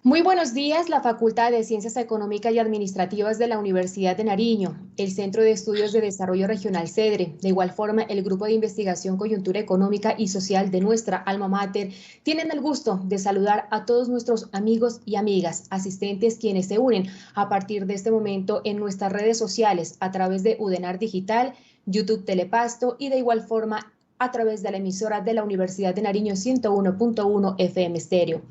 Muy buenos días, la Facultad de Ciencias Económicas y Administrativas de la Universidad de Nariño, el Centro de Estudios de Desarrollo Regional CEDRE, de igual forma el Grupo de Investigación Coyuntura Económica y Social de nuestra alma mater, tienen el gusto de saludar a todos nuestros amigos y amigas, asistentes quienes se unen a partir de este momento en nuestras redes sociales a través de UDENAR Digital, YouTube Telepasto y de igual forma a través de la emisora de la Universidad de Nariño 101.1 FM Stereo.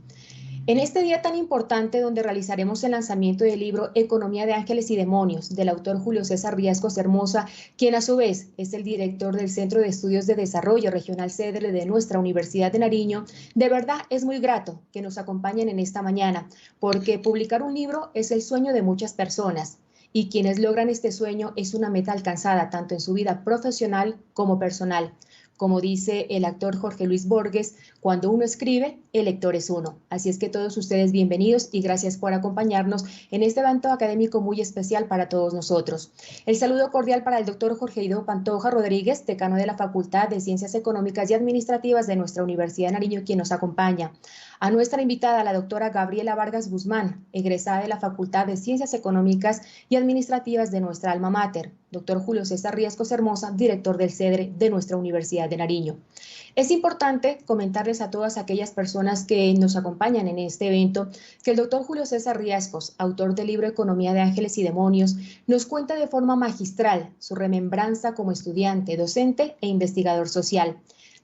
En este día tan importante donde realizaremos el lanzamiento del libro Economía de Ángeles y Demonios del autor Julio César Riascos Hermosa, quien a su vez es el director del Centro de Estudios de Desarrollo Regional CEDRE de nuestra Universidad de Nariño, de verdad es muy grato que nos acompañen en esta mañana, porque publicar un libro es el sueño de muchas personas. Y quienes logran este sueño es una meta alcanzada tanto en su vida profesional como personal. Como dice el actor Jorge Luis Borges, cuando uno escribe, el lector es uno. Así es que todos ustedes bienvenidos y gracias por acompañarnos en este evento académico muy especial para todos nosotros. El saludo cordial para el doctor Jorge Guido Pantoja Rodríguez, decano de la Facultad de Ciencias Económicas y Administrativas de nuestra Universidad de Nariño, quien nos acompaña. A nuestra invitada, la doctora Gabriela Vargas Guzmán, egresada de la Facultad de Ciencias Económicas y Administrativas de nuestra alma mater. Doctor Julio César Riascos Hermosa, director del CEDRE de nuestra Universidad de Nariño. Es importante comentarles a todas aquellas personas que nos acompañan en este evento que el doctor Julio César Riascos, autor del libro Economía de Ángeles y Demonios, nos cuenta de forma magistral su remembranza como estudiante, docente e investigador social.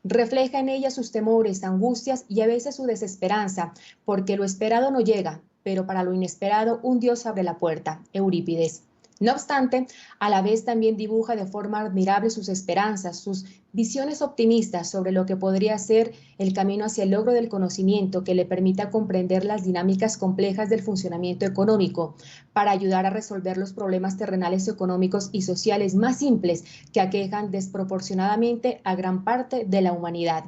Refleja en ella sus temores, angustias y a veces su desesperanza, porque lo esperado no llega, pero para lo inesperado un Dios abre la puerta, Eurípides. No obstante, a la vez también dibuja de forma admirable sus esperanzas, sus visiones optimistas sobre lo que podría ser el camino hacia el logro del conocimiento que le permita comprender las dinámicas complejas del funcionamiento económico para ayudar a resolver los problemas terrenales económicos y sociales más simples que aquejan desproporcionadamente a gran parte de la humanidad.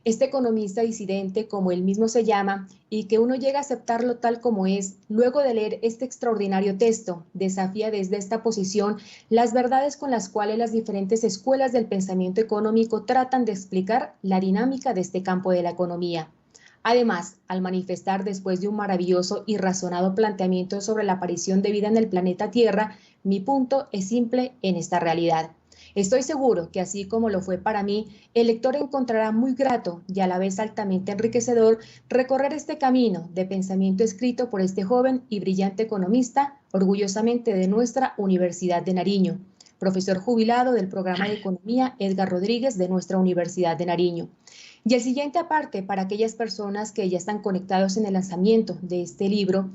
Este economista disidente, como él mismo se llama, y que uno llega a aceptarlo tal como es, luego de leer este extraordinario texto, desafía desde esta posición las verdades con las cuales las diferentes escuelas del pensamiento económico tratan de explicar la dinámica de este campo de la economía. Además, al manifestar después de un maravilloso y razonado planteamiento sobre la aparición de vida en el planeta Tierra, mi punto es simple en esta realidad. Estoy seguro que así como lo fue para mí, el lector encontrará muy grato y a la vez altamente enriquecedor recorrer este camino de pensamiento escrito por este joven y brillante economista, orgullosamente de nuestra Universidad de Nariño, profesor jubilado del programa de Economía Edgar Rodríguez de nuestra Universidad de Nariño. Y el siguiente aparte, para aquellas personas que ya están conectados en el lanzamiento de este libro,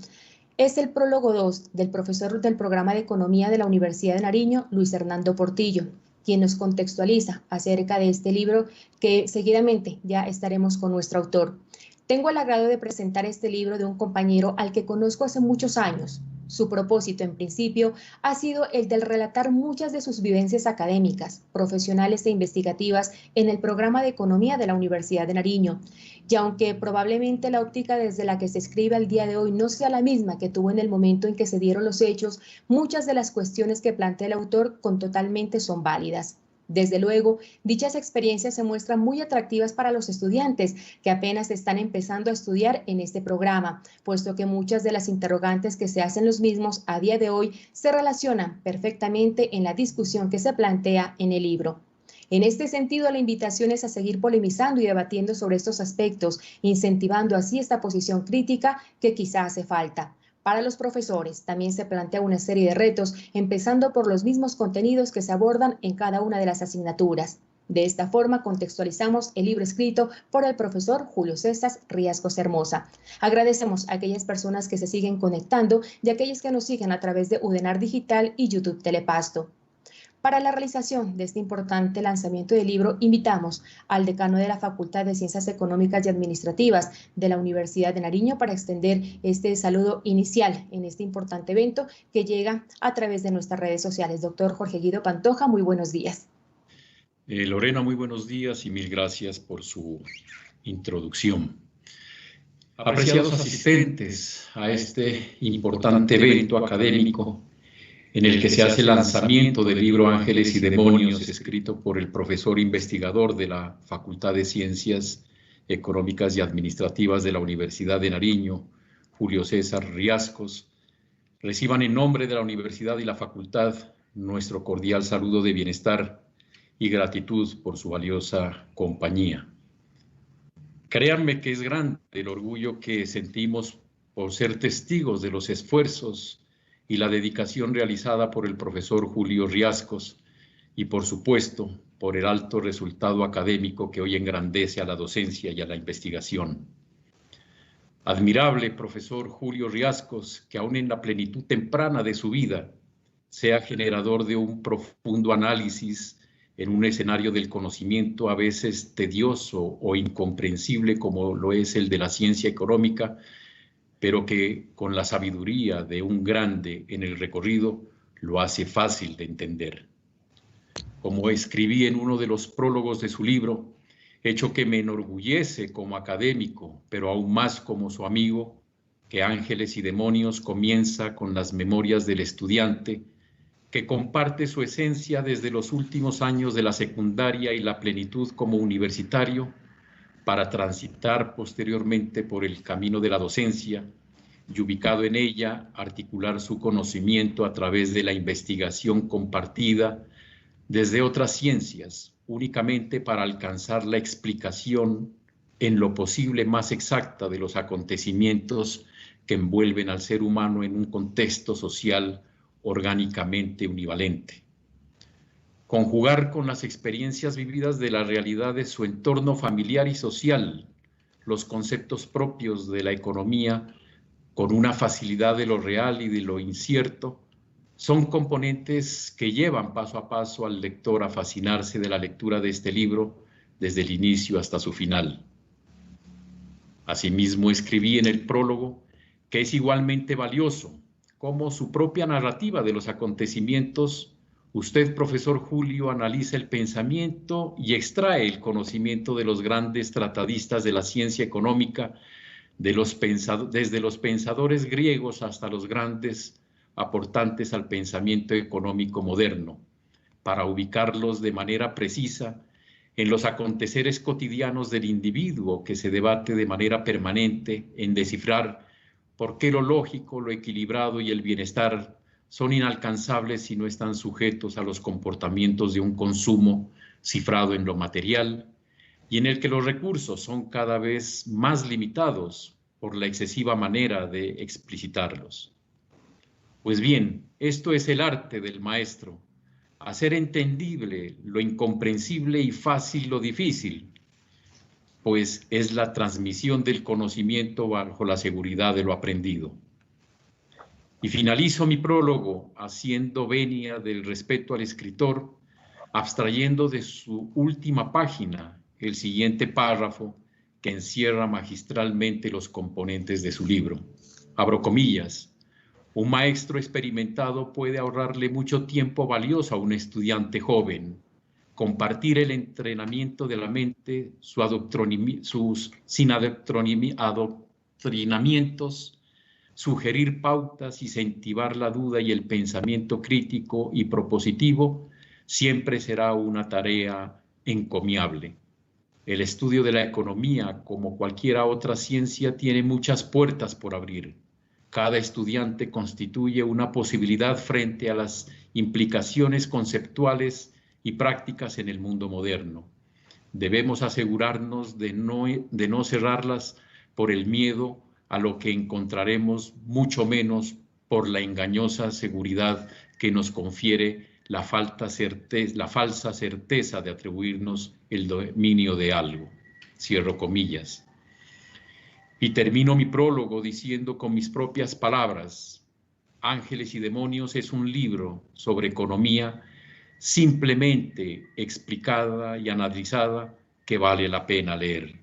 es el prólogo 2 del profesor del programa de Economía de la Universidad de Nariño, Luis Hernando Portillo, quien nos contextualiza acerca de este libro que seguidamente ya estaremos con nuestro autor. Tengo el agrado de presentar este libro de un compañero al que conozco hace muchos años. Su propósito, en principio, ha sido el de relatar muchas de sus vivencias académicas, profesionales e investigativas en el programa de Economía de la Universidad de Nariño. Y aunque probablemente la óptica desde la que se escribe al día de hoy no sea la misma que tuvo en el momento en que se dieron los hechos, muchas de las cuestiones que plantea el autor totalmente son válidas. Desde luego, dichas experiencias se muestran muy atractivas para los estudiantes que apenas están empezando a estudiar en este programa, puesto que muchas de las interrogantes que se hacen los mismos a día de hoy se relacionan perfectamente en la discusión que se plantea en el libro. En este sentido, la invitación es a seguir polemizando y debatiendo sobre estos aspectos, incentivando así esta posición crítica que quizá hace falta. Para los profesores también se plantea una serie de retos, empezando por los mismos contenidos que se abordan en cada una de las asignaturas. De esta forma contextualizamos el libro escrito por el profesor Julio César Riascos Hermosa. Agradecemos a aquellas personas que se siguen conectando y a aquellos que nos siguen a través de UDENAR Digital y YouTube Telepasto. Para la realización de este importante lanzamiento del libro, invitamos al decano de la Facultad de Ciencias Económicas y Administrativas de la Universidad de Nariño para extender este saludo inicial en este importante evento que llega a través de nuestras redes sociales. Doctor Jorge Guido Pantoja, muy buenos días. Lorena, muy buenos días y mil gracias por su introducción. Apreciados asistentes a este importante evento académico, en el que se hace el lanzamiento del libro Ángeles y Demonios, escrito por el profesor investigador de la Facultad de Ciencias Económicas y Administrativas de la Universidad de Nariño, Julio César Riascos, reciban en nombre de la Universidad y la Facultad nuestro cordial saludo de bienestar y gratitud por su valiosa compañía. Créanme que es grande el orgullo que sentimos por ser testigos de los esfuerzos y la dedicación realizada por el profesor Julio Riascos y, por supuesto, por el alto resultado académico que hoy engrandece a la docencia y a la investigación. Admirable profesor Julio Riascos, que aún en la plenitud temprana de su vida sea generador de un profundo análisis en un escenario del conocimiento a veces tedioso o incomprensible como lo es el de la ciencia económica, pero que con la sabiduría de un grande en el recorrido lo hace fácil de entender. Como escribí en uno de los prólogos de su libro, hecho que me enorgullece como académico, pero aún más como su amigo, que Ángeles y Demonios comienza con las memorias del estudiante, que comparte su esencia desde los últimos años de la secundaria y la plenitud como universitario, para transitar posteriormente por el camino de la docencia y, ubicado en ella, articular su conocimiento a través de la investigación compartida desde otras ciencias, únicamente para alcanzar la explicación en lo posible más exacta de los acontecimientos que envuelven al ser humano en un contexto social orgánicamente univalente. Conjugar con las experiencias vividas de la realidad de su entorno familiar y social los conceptos propios de la economía con una facilidad de lo real y de lo incierto son componentes que llevan paso a paso al lector a fascinarse de la lectura de este libro desde el inicio hasta su final. Asimismo, escribí en el prólogo que es igualmente valioso como su propia narrativa de los acontecimientos. Usted, profesor Julio, analiza el pensamiento y extrae el conocimiento de los grandes tratadistas de la ciencia económica, desde los pensadores griegos hasta los grandes aportantes al pensamiento económico moderno, para ubicarlos de manera precisa en los aconteceres cotidianos del individuo que se debate de manera permanente en descifrar por qué lo lógico, lo equilibrado y el bienestar son inalcanzables si no están sujetos a los comportamientos de un consumo cifrado en lo material y en el que los recursos son cada vez más limitados por la excesiva manera de explicitarlos. Pues bien, esto es el arte del maestro, hacer entendible lo incomprensible y fácil lo difícil, pues es la transmisión del conocimiento bajo la seguridad de lo aprendido. Y finalizo mi prólogo haciendo venia del respeto al escritor, abstrayendo de su última página el siguiente párrafo que encierra magistralmente los componentes de su libro. Abro comillas. Un maestro experimentado puede ahorrarle mucho tiempo valioso a un estudiante joven, compartir el entrenamiento de la mente, sus sin adoctrinamientos, sugerir pautas, incentivar la duda y el pensamiento crítico y propositivo, siempre será una tarea encomiable. El estudio de la economía, como cualquier otra ciencia, tiene muchas puertas por abrir. Cada estudiante constituye una posibilidad frente a las implicaciones conceptuales y prácticas en el mundo moderno. Debemos asegurarnos de no cerrarlas por el miedo a lo que encontraremos, mucho menos por la engañosa seguridad que nos confiere la falsa certeza de atribuirnos el dominio de algo. Cierro comillas. Y termino mi prólogo diciendo con mis propias palabras: Ángeles y Demonios es un libro sobre economía simplemente explicada y analizada que vale la pena leer.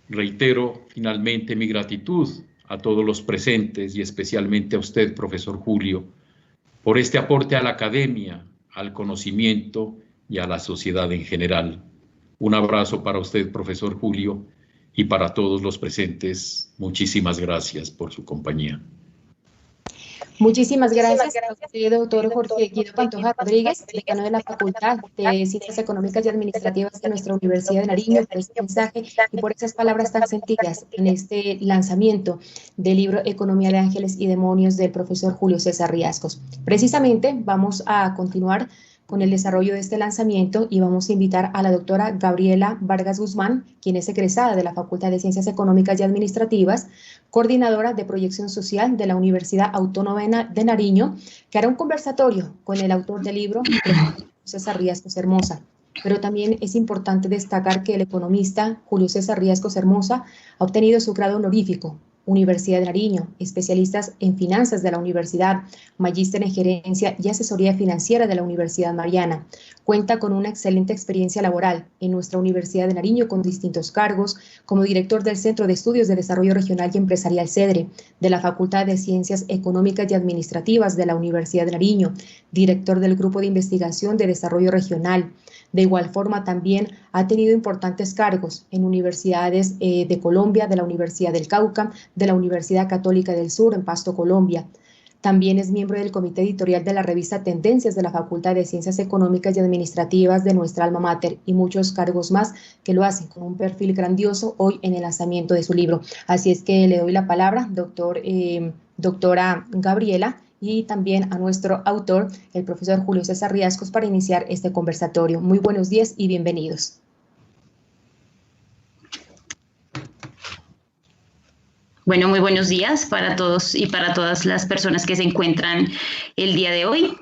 Reitero finalmente mi gratitud a todos los presentes y especialmente a usted, profesor Julio, por este aporte a la academia, al conocimiento y a la sociedad en general. Un abrazo para usted, profesor Julio, y para todos los presentes. Muchísimas gracias por su compañía. Muchísimas gracias a usted, doctor Jorge Guido Pantoja Rodríguez, decano de la Facultad de Ciencias Económicas y Administrativas de nuestra Universidad de Nariño, por este mensaje y por esas palabras tan sentidas en este lanzamiento del libro Economía de Ángeles y Demonios del profesor Julio César Riascos. Precisamente vamos a continuar con el desarrollo de este lanzamiento y vamos a invitar a la doctora Gabriela Vargas Guzmán, quien es egresada de la Facultad de Ciencias Económicas y Administrativas, coordinadora de proyección social de la Universidad Autónoma de Nariño, que hará un conversatorio con el autor del libro, César Riascos Hermosa. Pero también es importante destacar que el economista Julio César Riascos Hermosa ha obtenido su grado honorífico, Universidad de Nariño, especialistas en finanzas de la universidad, magíster en gerencia y asesoría financiera de la Universidad Mariana. Cuenta con una excelente experiencia laboral en nuestra Universidad de Nariño con distintos cargos, como director del Centro de Estudios de Desarrollo Regional y Empresarial CEDRE, de la Facultad de Ciencias Económicas y Administrativas de la Universidad de Nariño, director del Grupo de Investigación de Desarrollo Regional. De igual forma, también ha tenido importantes cargos en universidades de Colombia, de la Universidad del Cauca, de la Universidad Católica del Sur, en Pasto, Colombia. También es miembro del comité editorial de la revista Tendencias de la Facultad de Ciencias Económicas y Administrativas de nuestra alma mater y muchos cargos más que lo hacen con un perfil grandioso hoy en el lanzamiento de su libro. Así es que le doy la palabra, doctora Gabriela, y también a nuestro autor, el profesor Julio César Riascos, para iniciar este conversatorio. Muy buenos días y bienvenidos. Bueno, muy buenos días para todos y para todas las personas que se encuentran el día de hoy.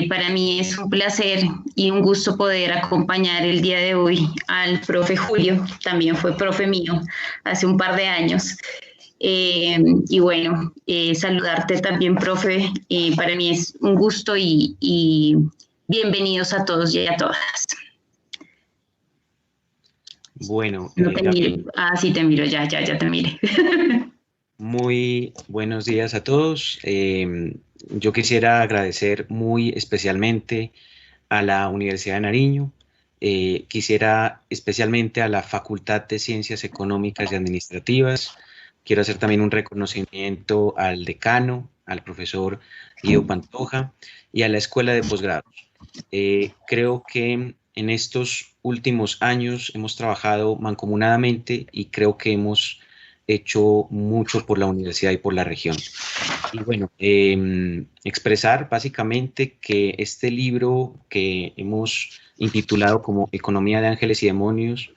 Para mí es un placer y un gusto poder acompañar el día de hoy al profe Julio, también fue profe mío hace un par de años. Y bueno, saludarte también, profe, para mí es un gusto y bienvenidos a todos y a todas. Bueno, no te miro. Sí te miro, ya te miré. Muy buenos días a todos. Yo quisiera agradecer muy especialmente a la Universidad de Nariño, quisiera especialmente a la Facultad de Ciencias Económicas y Administrativas. Quiero hacer también un reconocimiento al decano, al profesor Guido Pantoja y a la Escuela de Posgrados. Creo que en estos últimos años hemos trabajado mancomunadamente y creo que hemos hecho mucho por la universidad y por la región. Y bueno, expresar básicamente que este libro que hemos intitulado como Economía de Ángeles y Demonios,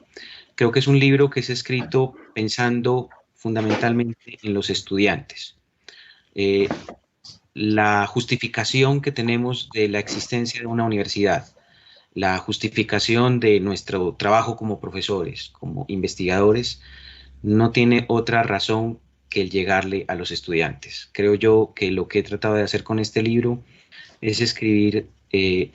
creo que es un libro que es escrito pensando fundamentalmente en los estudiantes. La justificación que tenemos de la existencia de una universidad, la justificación de nuestro trabajo como profesores, como investigadores, no tiene otra razón que el llegarle a los estudiantes. Creo yo que lo que he tratado de hacer con este libro es escribir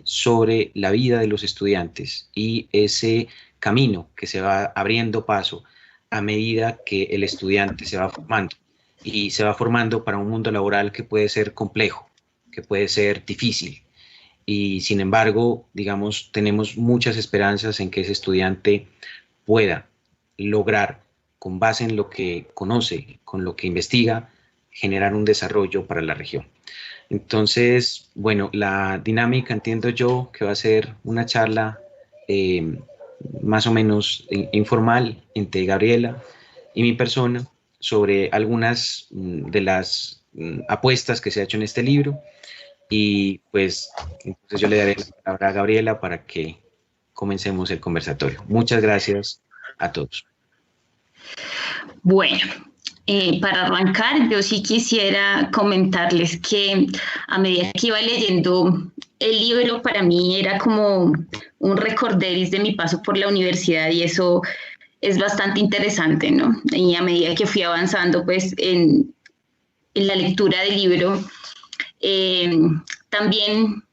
sobre la vida de los estudiantes y ese camino que se va abriendo paso a medida que el estudiante se va formando y se va formando para un mundo laboral que puede ser complejo, que puede ser difícil. Y sin embargo, digamos, tenemos muchas esperanzas en que ese estudiante pueda lograr, con base en lo que conoce, con lo que investiga, generar un desarrollo para la región. Entonces, bueno, la dinámica entiendo yo que va a ser una charla más o menos informal entre Gabriela y mi persona sobre algunas de las apuestas que se ha hecho en este libro. Y pues entonces yo le daré la palabra a Gabriela para que comencemos el conversatorio. Muchas gracias a todos. Bueno, para arrancar, yo sí quisiera comentarles que a medida que iba leyendo el libro, para mí era como un recorderis de mi paso por la universidad y eso es bastante interesante, ¿no? Y a medida que fui avanzando pues en la lectura del libro, también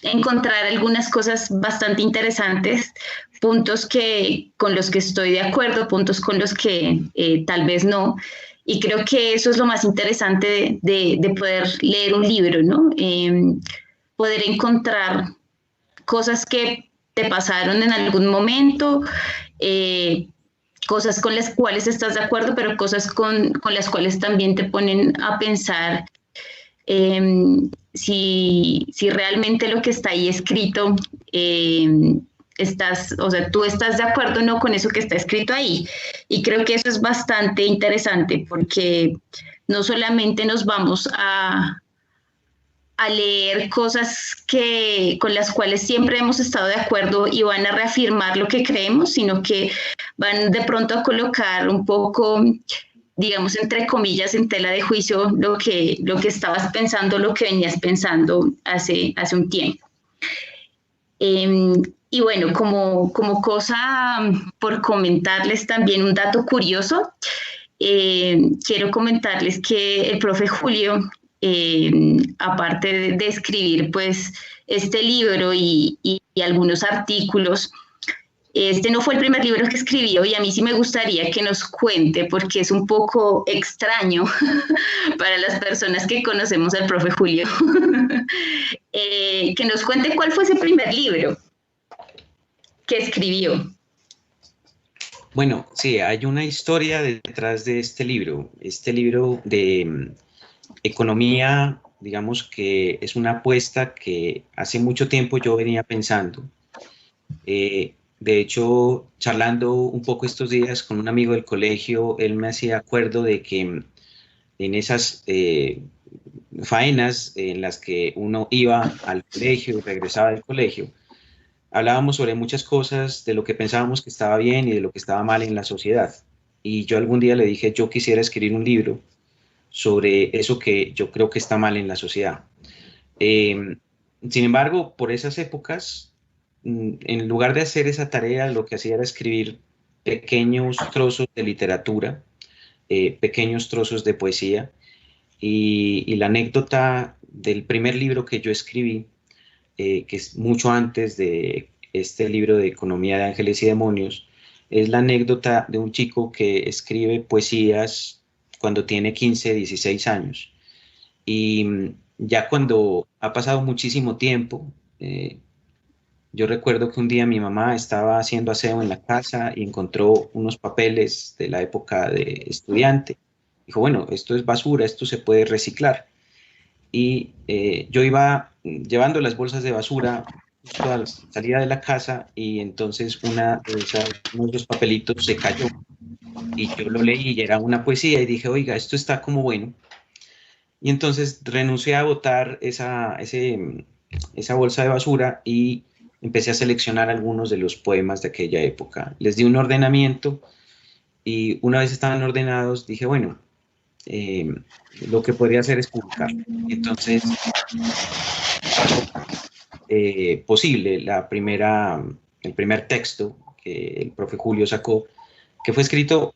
encontrar algunas cosas bastante interesantes, puntos con los que estoy de acuerdo, puntos con los que tal vez no, y creo que eso es lo más interesante de poder leer un libro, ¿no? Poder encontrar cosas que te pasaron en algún momento, cosas con las cuales estás de acuerdo, pero cosas con las cuales también te ponen a pensar si realmente lo que está ahí escrito, tú estás de acuerdo o no con eso que está escrito ahí. Y creo que eso es bastante interesante porque no solamente nos vamos a leer cosas con las cuales siempre hemos estado de acuerdo y van a reafirmar lo que creemos, sino que van de pronto a colocar un poco, digamos, entre comillas, en tela de juicio lo que estabas pensando, lo que venías pensando hace un tiempo. Y bueno, como cosa por comentarles también un dato curioso, quiero comentarles que el profe Julio, aparte de escribir pues este libro y algunos artículos, este no fue el primer libro que escribió y a mí sí me gustaría que nos cuente, porque es un poco extraño para las personas que conocemos al profe Julio, que nos cuente cuál fue ese primer libro que escribió. Bueno, sí, hay una historia detrás de este libro. Este libro de economía, digamos que es una apuesta que hace mucho tiempo yo venía pensando. De hecho, charlando un poco estos días con un amigo del colegio, él me hacía acuerdo de que en esas faenas en las que uno iba al colegio y regresaba del colegio, hablábamos sobre muchas cosas de lo que pensábamos que estaba bien y de lo que estaba mal en la sociedad. Y yo algún día le dije, yo quisiera escribir un libro sobre eso que yo creo que está mal en la sociedad. Sin embargo, por esas épocas, en lugar de hacer esa tarea, lo que hacía era escribir pequeños trozos de literatura, pequeños trozos de poesía, y la anécdota del primer libro que yo escribí, que es mucho antes de este libro de Economía de Ángeles y Demonios, es la anécdota de un chico que escribe poesías cuando tiene 15, 16 años. Y ya cuando ha pasado muchísimo tiempo, yo recuerdo que un día mi mamá estaba haciendo aseo en la casa y encontró unos papeles de la época de estudiante. Dijo, bueno, esto es basura, esto se puede reciclar. Y yo iba llevando las bolsas de basura justo a la salida de la casa y entonces uno de esos papelitos se cayó y yo lo leí y era una poesía y dije, oiga, esto está como bueno. Y entonces renuncié a botar esa bolsa de basura y empecé a seleccionar algunos de los poemas de aquella época. Les di un ordenamiento y una vez estaban ordenados dije, bueno, lo que podría hacer es publicarlo. Entonces, posible, el primer texto que el profe Julio sacó, que fue escrito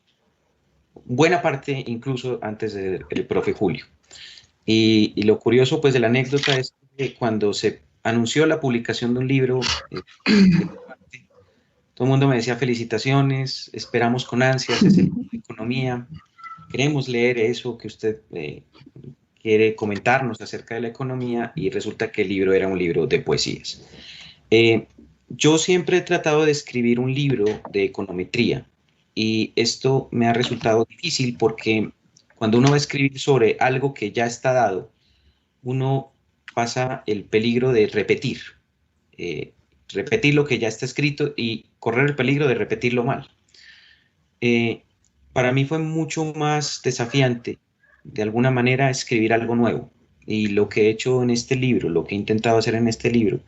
buena parte incluso antes del profe Julio. Y lo curioso pues de la anécdota es que cuando se anunció la publicación de un libro, todo el mundo me decía felicitaciones, esperamos con ansias ese libro de economía, queremos leer eso que usted quiere comentarnos acerca de la economía, y resulta que el libro era un libro de poesías. Yo siempre he tratado de escribir un libro de econometría y esto me ha resultado difícil porque cuando uno va a escribir sobre algo que ya está dado, uno pasa el peligro de repetir lo que ya está escrito y correr el peligro de repetirlo mal. Para mí fue mucho más desafiante, de alguna manera, escribir algo nuevo. Y lo que he hecho en este libro, lo que he intentado hacer en este libro,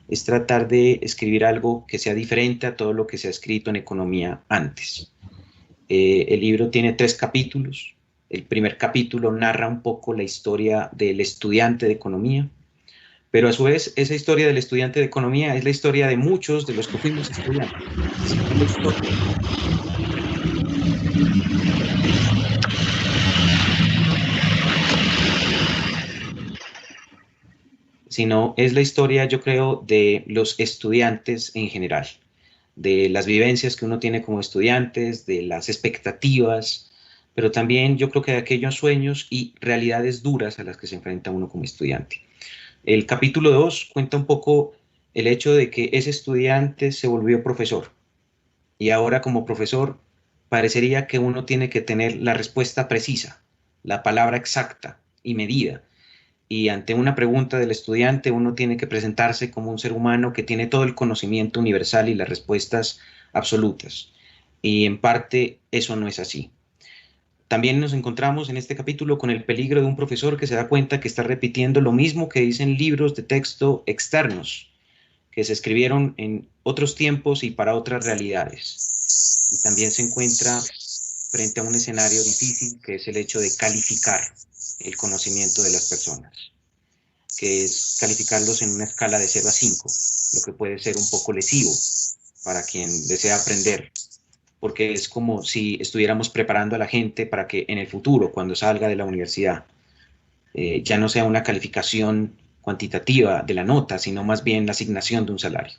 es tratar de escribir algo que sea diferente a todo lo que se ha escrito en economía antes. El libro tiene 3 capítulos. El primer capítulo narra un poco la historia del estudiante de economía, pero a su vez esa historia del estudiante de economía es la historia de muchos de los que fuimos estudiantes. Sino es la historia, yo creo, de los estudiantes en general, de las vivencias que uno tiene como estudiantes, de las expectativas, pero también yo creo que de aquellos sueños y realidades duras a las que se enfrenta uno como estudiante. El capítulo 2 cuenta un poco el hecho de que ese estudiante se volvió profesor y ahora como profesor parecería que uno tiene que tener la respuesta precisa, la palabra exacta y medida. y ante una pregunta del estudiante uno tiene que presentarse como un ser humano que tiene todo el conocimiento universal y las respuestas absolutas. Y en parte eso no es así. También nos encontramos en este capítulo con el peligro de un profesor que se da cuenta que está repitiendo lo mismo que dicen libros de texto externos, que se escribieron en otros tiempos y para otras realidades. Y también se encuentra frente a un escenario difícil, que es el hecho de calificar el conocimiento de las personas, que es calificarlos en una escala de 0 a 5, lo que puede ser un poco lesivo para quien desea aprender, porque es como si estuviéramos preparando a la gente para que en el futuro, cuando salga de la universidad, ya no sea una calificación cuantitativa de la nota, sino más bien la asignación de un salario.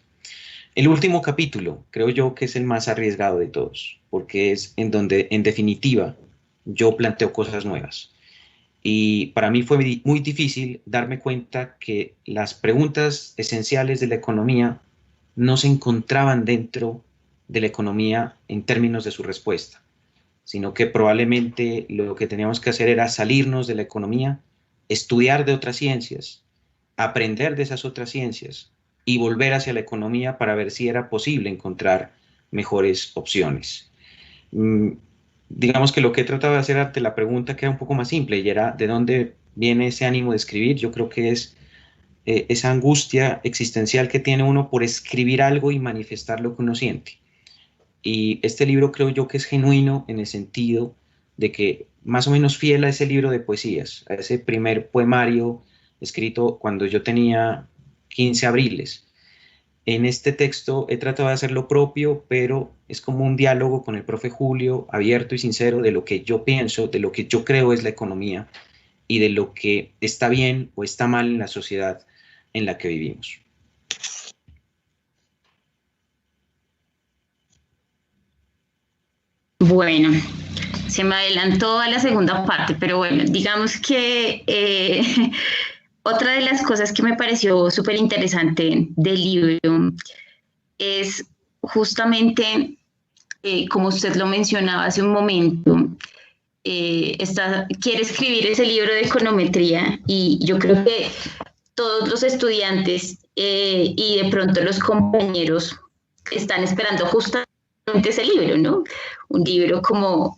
El último capítulo, creo yo que es el más arriesgado de todos, porque es en donde, en definitiva, yo planteo cosas nuevas. Y para mí fue muy difícil darme cuenta que las preguntas esenciales de la economía no se encontraban dentro de la economía en términos de su respuesta, sino que probablemente lo que teníamos que hacer era salirnos de la economía, estudiar de otras ciencias, aprender de esas otras ciencias y volver hacia la economía para ver si era posible encontrar mejores opciones. Digamos que lo que he tratado de hacer ante la pregunta que era un poco más simple y era ¿de dónde viene ese ánimo de escribir? Yo creo que es esa angustia existencial que tiene uno por escribir algo y manifestar lo que uno siente. Y este libro creo yo que es genuino en el sentido de que más o menos fiel a ese libro de poesías, a ese primer poemario escrito cuando yo tenía 15 abriles. En este texto he tratado de hacer lo propio, pero es como un diálogo con el profe Julio, abierto y sincero de lo que yo pienso, de lo que yo creo es la economía y de lo que está bien o está mal en la sociedad en la que vivimos. Bueno, se me adelantó a la segunda parte, pero bueno, digamos que otra de las cosas que me pareció súper interesante del libro es justamente, como usted lo mencionaba hace un momento, quiere escribir ese libro de econometría y yo creo que todos los estudiantes y de pronto los compañeros están esperando justamente ese libro, ¿no? Un libro como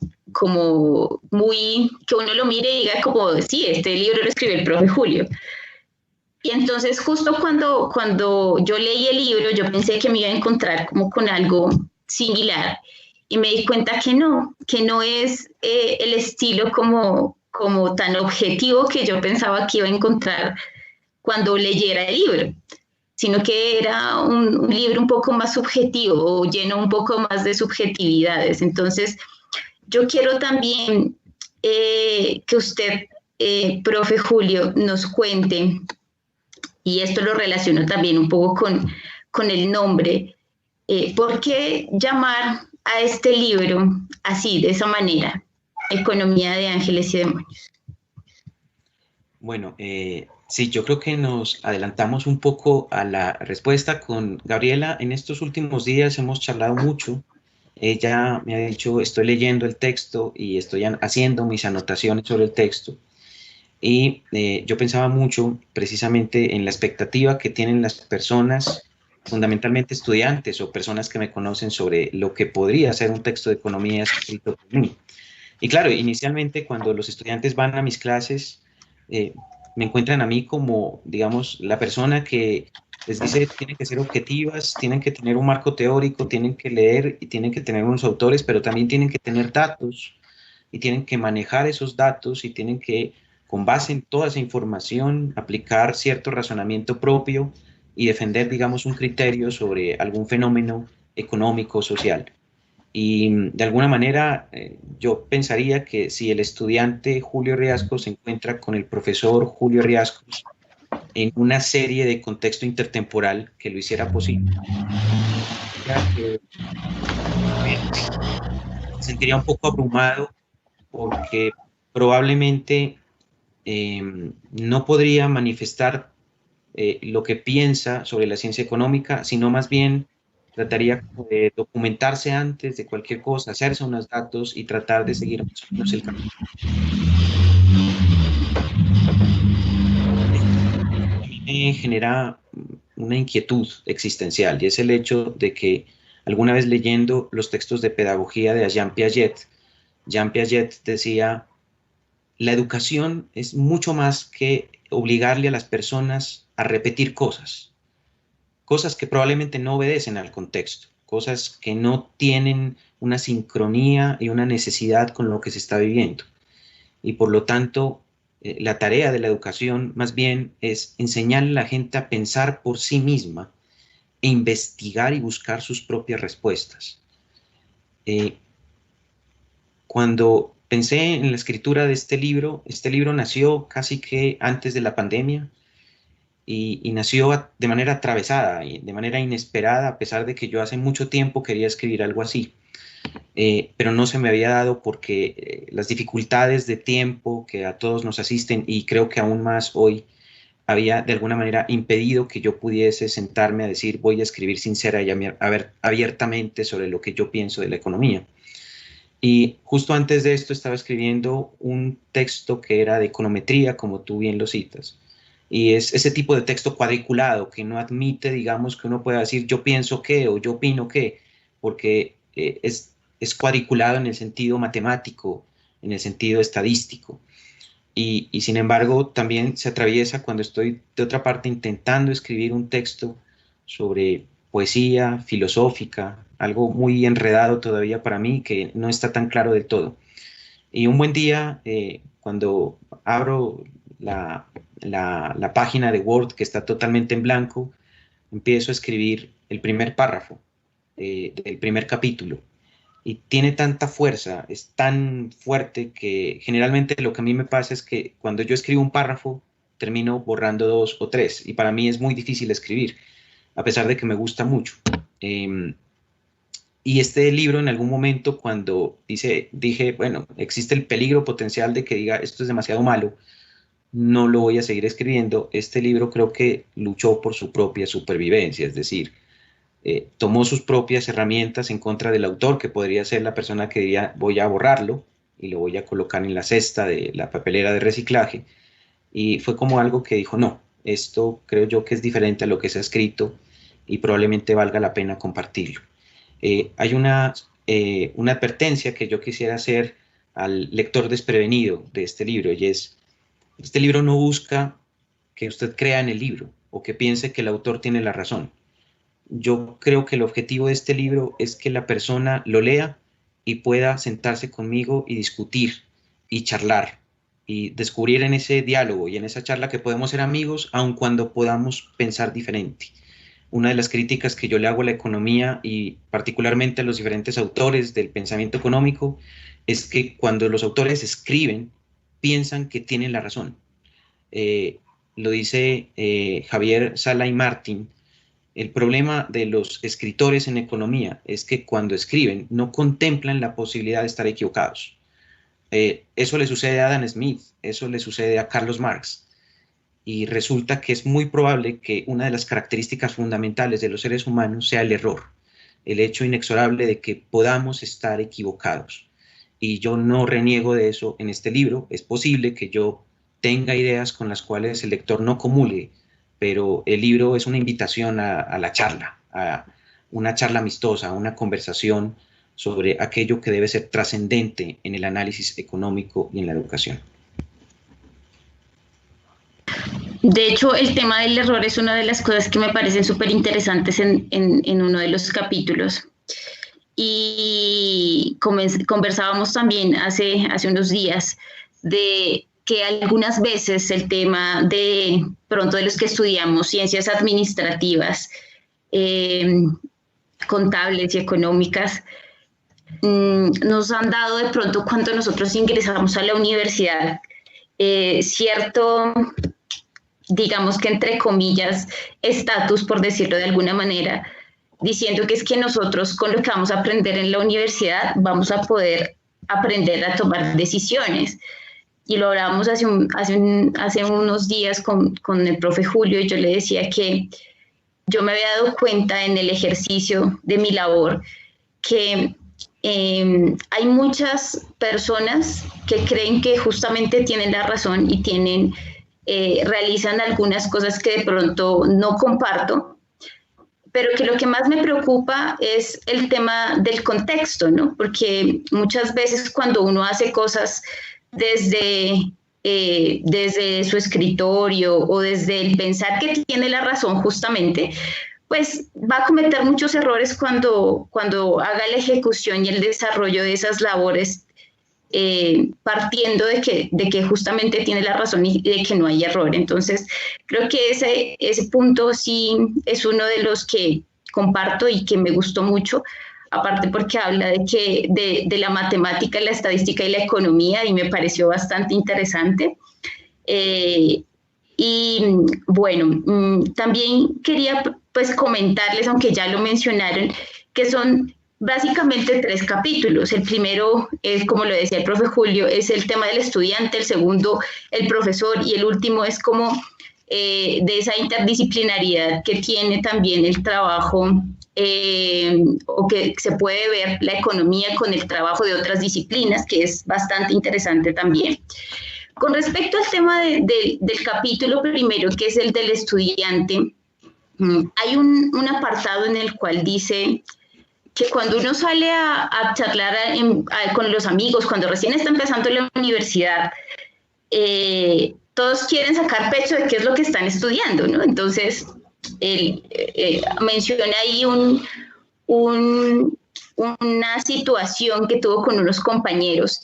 muy, que uno lo mire y diga como, sí, este libro lo escribió el profe Julio. Y entonces justo cuando yo leí el libro, yo pensé que me iba a encontrar como con algo similar y me di cuenta que no es el estilo como tan objetivo que yo pensaba que iba a encontrar cuando leyera el libro, sino que era un libro un poco más subjetivo o lleno un poco más de subjetividades. Entonces, yo quiero también que usted, profe Julio, nos cuente, y esto lo relaciono también un poco con el nombre, ¿por qué llamar a este libro así, de esa manera, Economía de Ángeles y Demonios? Bueno, sí, yo creo que nos adelantamos un poco a la respuesta con Gabriela. En estos últimos días hemos charlado mucho. Ella me ha dicho, estoy leyendo el texto y estoy haciendo mis anotaciones sobre el texto. Y yo pensaba mucho precisamente en la expectativa que tienen las personas, fundamentalmente estudiantes o personas que me conocen, sobre lo que podría ser un texto de economía escrito por mí. Y claro, inicialmente cuando los estudiantes van a mis clases, me encuentran a mí como, digamos, la persona que les dice tienen que ser objetivas, tienen que tener un marco teórico, tienen que leer y tienen que tener unos autores, pero también tienen que tener datos y tienen que manejar esos datos y tienen que, con base en toda esa información, aplicar cierto razonamiento propio y defender, digamos, un criterio sobre algún fenómeno económico o social. Y de alguna manera yo pensaría que si el estudiante Julio Riascos se encuentra con el profesor Julio Riascos en una serie de contexto intertemporal que lo hiciera posible, se sentiría un poco abrumado porque probablemente no podría manifestar lo que piensa sobre la ciencia económica, sino más bien trataría de documentarse antes de cualquier cosa, hacerse unos datos y tratar de seguir más o menos el camino. me genera una inquietud existencial, y es el hecho de que alguna vez leyendo los textos de pedagogía de Jean Piaget decía: la educación es mucho más que obligarle a las personas a repetir cosas que probablemente no obedecen al contexto, cosas que no tienen una sincronía y una necesidad con lo que se está viviendo. Y por lo tanto, la tarea de la educación más bien es enseñarle a la gente a pensar por sí misma e investigar y buscar sus propias respuestas. Cuando pensé en la escritura de este libro nació casi que antes de la pandemia y nació de manera atravesada y de manera inesperada, a pesar de que yo hace mucho tiempo quería escribir algo así. Pero no se me había dado porque las dificultades de tiempo que a todos nos asisten, y creo que aún más hoy, había de alguna manera impedido que yo pudiese sentarme a decir: voy a escribir sincera y abiertamente sobre lo que yo pienso de la economía. Y justo antes de esto estaba escribiendo un texto que era de econometría, como tú bien lo citas. Y es ese tipo de texto cuadriculado que no admite, digamos, que uno pueda decir yo pienso qué o yo opino qué, porque es cuadriculado en el sentido matemático, en el sentido estadístico. Y sin embargo, también se atraviesa cuando estoy, de otra parte, intentando escribir un texto sobre poesía filosófica, algo muy enredado todavía para mí, que no está tan claro del todo. Y un buen día, cuando abro la página de Word, que está totalmente en blanco, empiezo a escribir el primer párrafo del primer capítulo. Y tiene tanta fuerza, es tan fuerte, que generalmente lo que a mí me pasa es que cuando yo escribo un párrafo, termino borrando 2 o 3, y para mí es muy difícil escribir, a pesar de que me gusta mucho. Y este libro, en algún momento, cuando dije, bueno, existe el peligro potencial de que diga esto es demasiado malo, no lo voy a seguir escribiendo, este libro creo que luchó por su propia supervivencia, es decir, tomó sus propias herramientas en contra del autor, que podría ser la persona que diría voy a borrarlo y lo voy a colocar en la cesta de la papelera de reciclaje, y fue como algo que dijo: no, esto creo yo que es diferente a lo que se ha escrito y probablemente valga la pena compartirlo. Hay una advertencia que yo quisiera hacer al lector desprevenido de este libro, y es: este libro no busca que usted crea en el libro o que piense que el autor tiene la razón. Yo creo que el objetivo de este libro es que la persona lo lea y pueda sentarse conmigo y discutir y charlar y descubrir en ese diálogo y en esa charla que podemos ser amigos aun cuando podamos pensar diferente. Una de las críticas que yo le hago a la economía y particularmente a los diferentes autores del pensamiento económico es que cuando los autores escriben piensan que tienen la razón. Lo dice Javier Sala y Martin. El problema de los escritores en economía es que cuando escriben no contemplan la posibilidad de estar equivocados. Eso le sucede a Adam Smith, eso le sucede a Carlos Marx. Y resulta que es muy probable que una de las características fundamentales de los seres humanos sea el error, el hecho inexorable de que podamos estar equivocados. Y yo no reniego de eso en este libro. Es posible que yo tenga ideas con las cuales el lector no comulgue, pero el libro es una invitación a la charla, a una charla amistosa, a una conversación sobre aquello que debe ser trascendente en el análisis económico y en la educación. De hecho, el tema del error es una de las cosas que me parecen súper interesantes en uno de los capítulos. Y conversábamos también hace unos días de que algunas veces el tema de los que estudiamos ciencias administrativas, contables y económicas, nos han dado de pronto, cuando nosotros ingresamos a la universidad, cierto, digamos que entre comillas, estatus, por decirlo de alguna manera, diciendo que es que nosotros con lo que vamos a aprender en la universidad vamos a poder aprender a tomar decisiones. Y lo hablábamos hace unos días con el profe Julio, y yo le decía que yo me había dado cuenta en el ejercicio de mi labor que hay muchas personas que creen que justamente tienen la razón y tienen realizan algunas cosas que de pronto no comparto, pero que lo que más me preocupa es el tema del contexto, ¿no? Porque muchas veces cuando uno hace cosas desde su escritorio o desde el pensar que tiene la razón justamente, pues va a cometer muchos errores cuando haga la ejecución y el desarrollo de esas labores, partiendo de que justamente tiene la razón y de que no hay error. Entonces, creo que ese punto sí es uno de los que comparto y que me gustó mucho, aparte porque habla de la matemática, la estadística y la economía, y me pareció bastante interesante. Y bueno, también quería pues comentarles, aunque ya lo mencionaron, que son básicamente 3 capítulos. El primero es, como lo decía el profe Julio, es el tema del estudiante, el segundo el profesor, y el último es como de esa interdisciplinariedad que tiene también el trabajo, o que se puede ver la economía con el trabajo de otras disciplinas, que es bastante interesante también. Con respecto al tema del capítulo primero, que es el del estudiante, hay un apartado en el cual dice que cuando uno sale a charlar con los amigos, cuando recién está empezando la universidad, todos quieren sacar pecho de qué es lo que están estudiando, ¿no? Entonces, él menciona ahí una situación que tuvo con unos compañeros,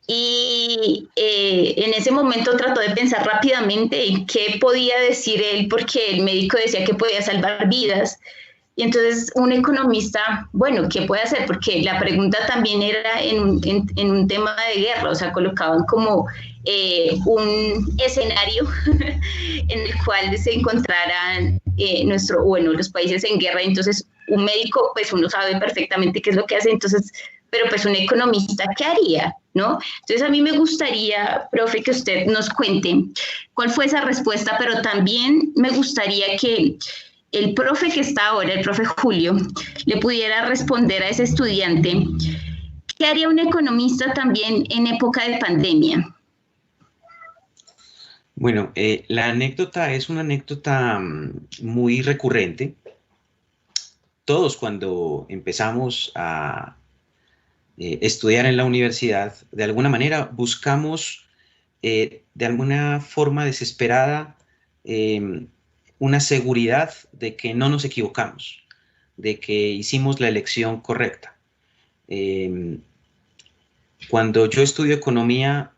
y en ese momento trató de pensar rápidamente en qué podía decir él, porque el médico decía que podía salvar vidas. Y entonces un economista, bueno, ¿qué puede hacer? Porque la pregunta también era en un tema de guerra, o sea, colocaban como un escenario en el cual se encontraran los países en guerra. Entonces un médico, pues uno sabe perfectamente qué es lo que hace, entonces, pero pues un economista, ¿qué haría? ¿No? Entonces a mí me gustaría, profe, que usted nos cuente cuál fue esa respuesta, pero también me gustaría que el profe que está ahora, el profe Julio, le pudiera responder a ese estudiante, ¿qué haría un economista también en época de pandemia? Bueno, la anécdota es una anécdota muy recurrente. Todos cuando empezamos a estudiar en la universidad, de alguna manera buscamos, de alguna forma desesperada, una seguridad de que no nos equivocamos, de que hicimos la elección correcta. Cuando yo estudio economía,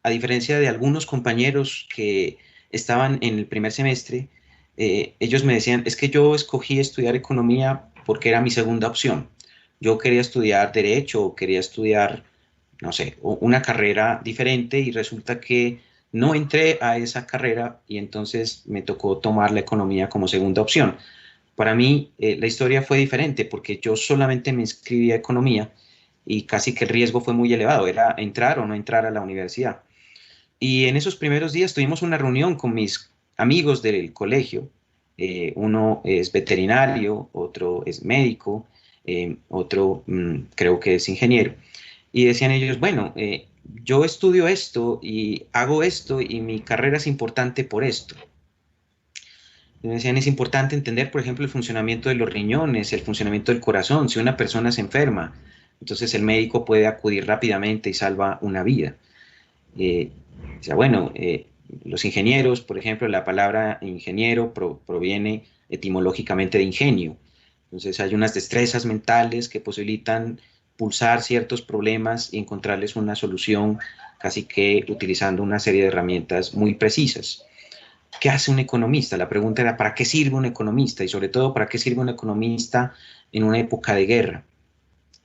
a diferencia de algunos compañeros que estaban en el primer semestre, ellos me decían, es que yo escogí estudiar economía porque era mi segunda opción. Yo quería estudiar derecho o quería estudiar, no sé, una carrera diferente, y resulta que no entré a esa carrera y entonces me tocó tomar la economía como segunda opción. Para mí la historia fue diferente porque yo solamente me inscribí a economía y casi que el riesgo fue muy elevado, era entrar o no entrar a la universidad. Y en esos primeros días tuvimos una reunión con mis amigos del colegio. Uno es veterinario, otro es médico, otro creo que es ingeniero. Y decían ellos, bueno, yo estudio esto y hago esto y mi carrera es importante por esto. Y me decían, es importante entender, por ejemplo, el funcionamiento de los riñones, el funcionamiento del corazón. Si una persona se enferma, entonces el médico puede acudir rápidamente y salva una vida. O sea, bueno, los ingenieros, por ejemplo, la palabra ingeniero proviene etimológicamente de ingenio. Entonces hay unas destrezas mentales que posibilitan pulsar ciertos problemas y encontrarles una solución casi que utilizando una serie de herramientas muy precisas. ¿Qué hace un economista? La pregunta era, ¿para qué sirve un economista? Y sobre todo, ¿para qué sirve un economista en una época de guerra?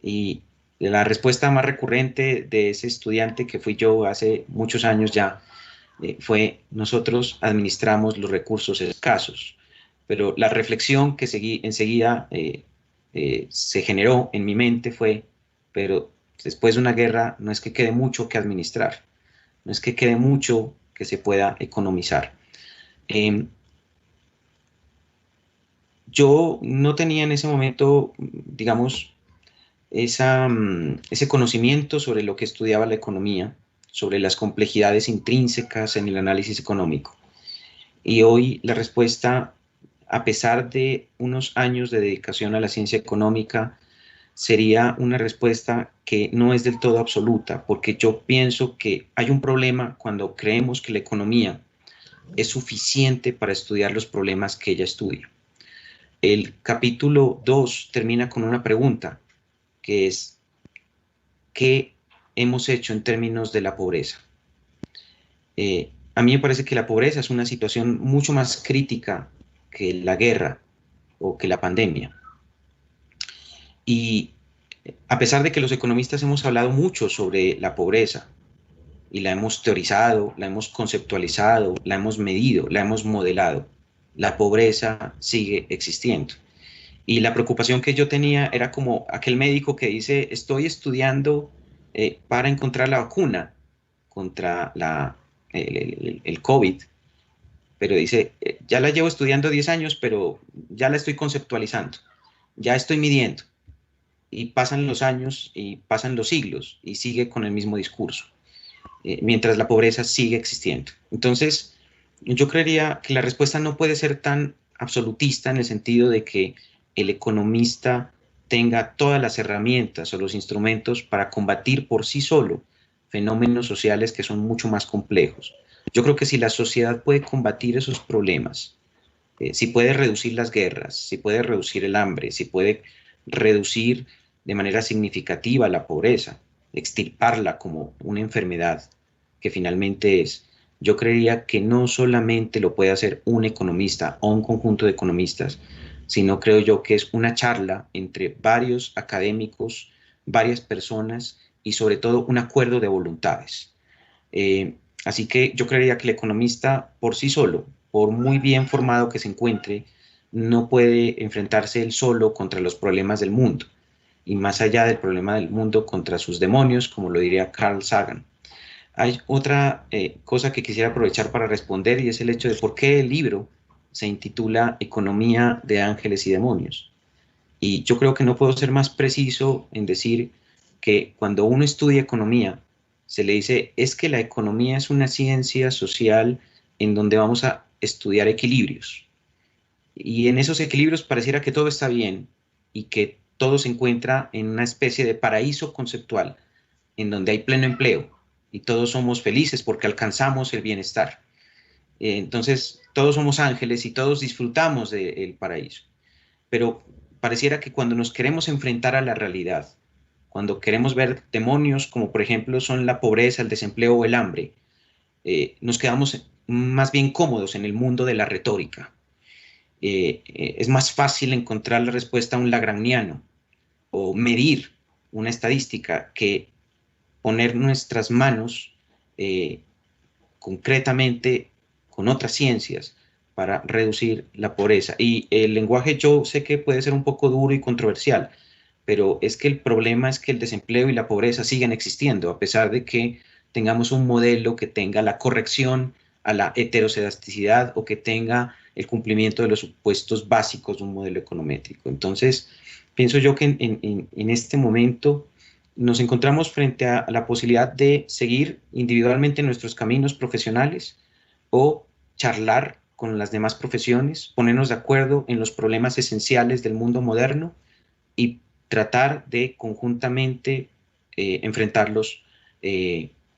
Y la respuesta más recurrente de ese estudiante, que fui yo hace muchos años ya, fue: nosotros administramos los recursos escasos. Pero la reflexión que enseguida se generó en mi mente fue: pero después de una guerra no es que quede mucho que administrar, no es que quede mucho que se pueda economizar. Yo no tenía en ese momento, digamos, ese conocimiento sobre lo que estudiaba la economía. sobre las complejidades intrínsecas en el análisis económico. Y hoy la respuesta, a pesar de unos años de dedicación a la ciencia económica, sería una respuesta que no es del todo absoluta, porque yo pienso que hay un problema cuando creemos que la economía es suficiente para estudiar los problemas que ella estudia. El capítulo 2 termina con una pregunta, que es, ¿qué hemos hecho en términos de la pobreza? A mí me parece que la pobreza es una situación mucho más crítica que la guerra o que la pandemia. Y a pesar de que los economistas hemos hablado mucho sobre la pobreza, y la hemos teorizado, la hemos conceptualizado, la hemos medido, la hemos modelado, la pobreza sigue existiendo. Y la preocupación que yo tenía era como aquel médico que dice, estoy estudiando para encontrar la vacuna contra el COVID, pero dice, ya la llevo estudiando 10 años, pero ya la estoy conceptualizando, ya estoy midiendo. Y pasan los años y pasan los siglos y sigue con el mismo discurso, mientras la pobreza sigue existiendo. Entonces, yo creería que la respuesta no puede ser tan absolutista en el sentido de que el economista tenga todas las herramientas o los instrumentos para combatir por sí solo fenómenos sociales que son mucho más complejos. Yo creo que si la sociedad puede combatir esos problemas, si puede reducir las guerras, si puede reducir el hambre, si puede reducir de manera significativa la pobreza, extirparla como una enfermedad que finalmente es, yo creería que no solamente lo puede hacer un economista o un conjunto de economistas, sino creo yo que es una charla entre varios académicos, varias personas y sobre todo un acuerdo de voluntades. Así que yo creería que el economista por sí solo, por muy bien formado que se encuentre, no puede enfrentarse él solo contra los problemas del mundo y más allá del problema del mundo contra sus demonios, como lo diría Carl Sagan. Hay otra cosa que quisiera aprovechar para responder y es el hecho de por qué el libro se intitula Economía de Ángeles y Demonios. Y yo creo que no puedo ser más preciso en decir que cuando uno estudia economía, se le dice es que la economía es una ciencia social en donde vamos a estudiar equilibrios. Y en esos equilibrios pareciera que todo está bien y que todo se encuentra en una especie de paraíso conceptual en donde hay pleno empleo y todos somos felices porque alcanzamos el bienestar. Entonces, todos somos ángeles y todos disfrutamos del paraíso. Pero pareciera que cuando nos queremos enfrentar a la realidad, cuando queremos ver demonios como por ejemplo son la pobreza, el desempleo o el hambre, nos quedamos más bien cómodos en el mundo de la retórica. Es más fácil encontrar la respuesta a un lagrangiano o medir una estadística que poner nuestras manos concretamente con otras ciencias para reducir la pobreza. Y el lenguaje yo sé que puede ser un poco duro y controversial, pero es que el problema es que el desempleo y la pobreza siguen existiendo, a pesar de que tengamos un modelo que tenga la corrección a la heterocedasticidad o que tenga el cumplimiento de los supuestos básicos de un modelo econométrico. Entonces, pienso yo que en este momento nos encontramos frente a la posibilidad de seguir individualmente nuestros caminos profesionales o charlar con las demás profesiones, ponernos de acuerdo en los problemas esenciales del mundo moderno y tratar de conjuntamente enfrentarlos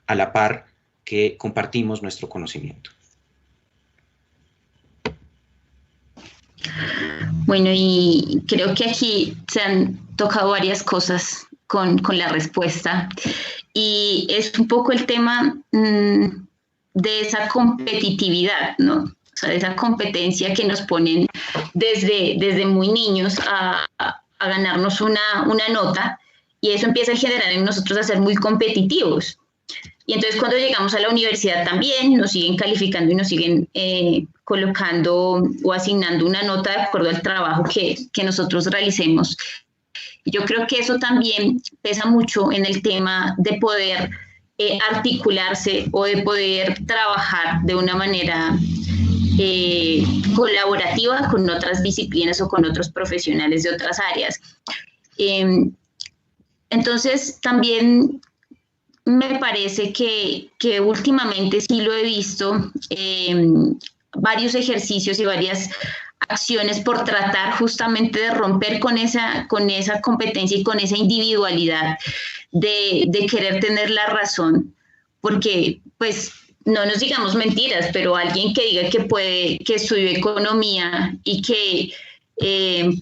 a la par que compartimos nuestro conocimiento. Bueno, y creo que aquí se han tocado varias cosas con la respuesta y es un poco el tema de esa competitividad, ¿no? O sea, de esa competencia que nos ponen desde muy niños a ganarnos una nota y eso empieza a generar en nosotros a ser muy competitivos. Y entonces cuando llegamos a la universidad también nos siguen calificando y nos siguen colocando o asignando una nota de acuerdo al trabajo que nosotros realicemos. Y yo creo que eso también pesa mucho en el tema de poder articularse o de poder trabajar de una manera colaborativa con otras disciplinas o con otros profesionales de otras áreas. Entonces también me parece que últimamente sí lo he visto, varios ejercicios y varias acciones por tratar justamente de romper con esa competencia y con esa individualidad de querer tener la razón, porque pues no nos digamos mentiras, pero alguien que diga que estudió economía y que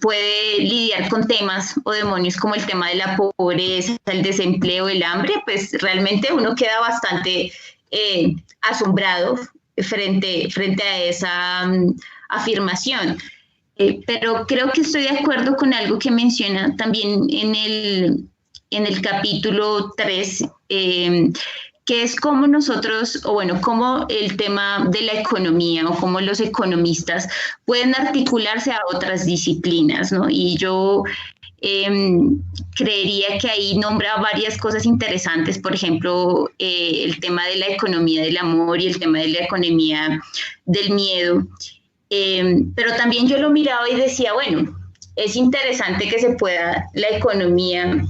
puede lidiar con temas o demonios como el tema de la pobreza, el desempleo, el hambre, pues realmente uno queda bastante asombrado frente a esa afirmación. Pero creo que estoy de acuerdo con algo que menciona también en el capítulo 3, que es cómo nosotros, o bueno, cómo el tema de la economía o cómo los economistas pueden articularse a otras disciplinas, ¿no? Y yo creería que ahí nombra varias cosas interesantes, por ejemplo, el tema de la economía del amor y el tema de la economía del miedo. Pero también yo lo miraba y decía, bueno, es interesante que se pueda la economía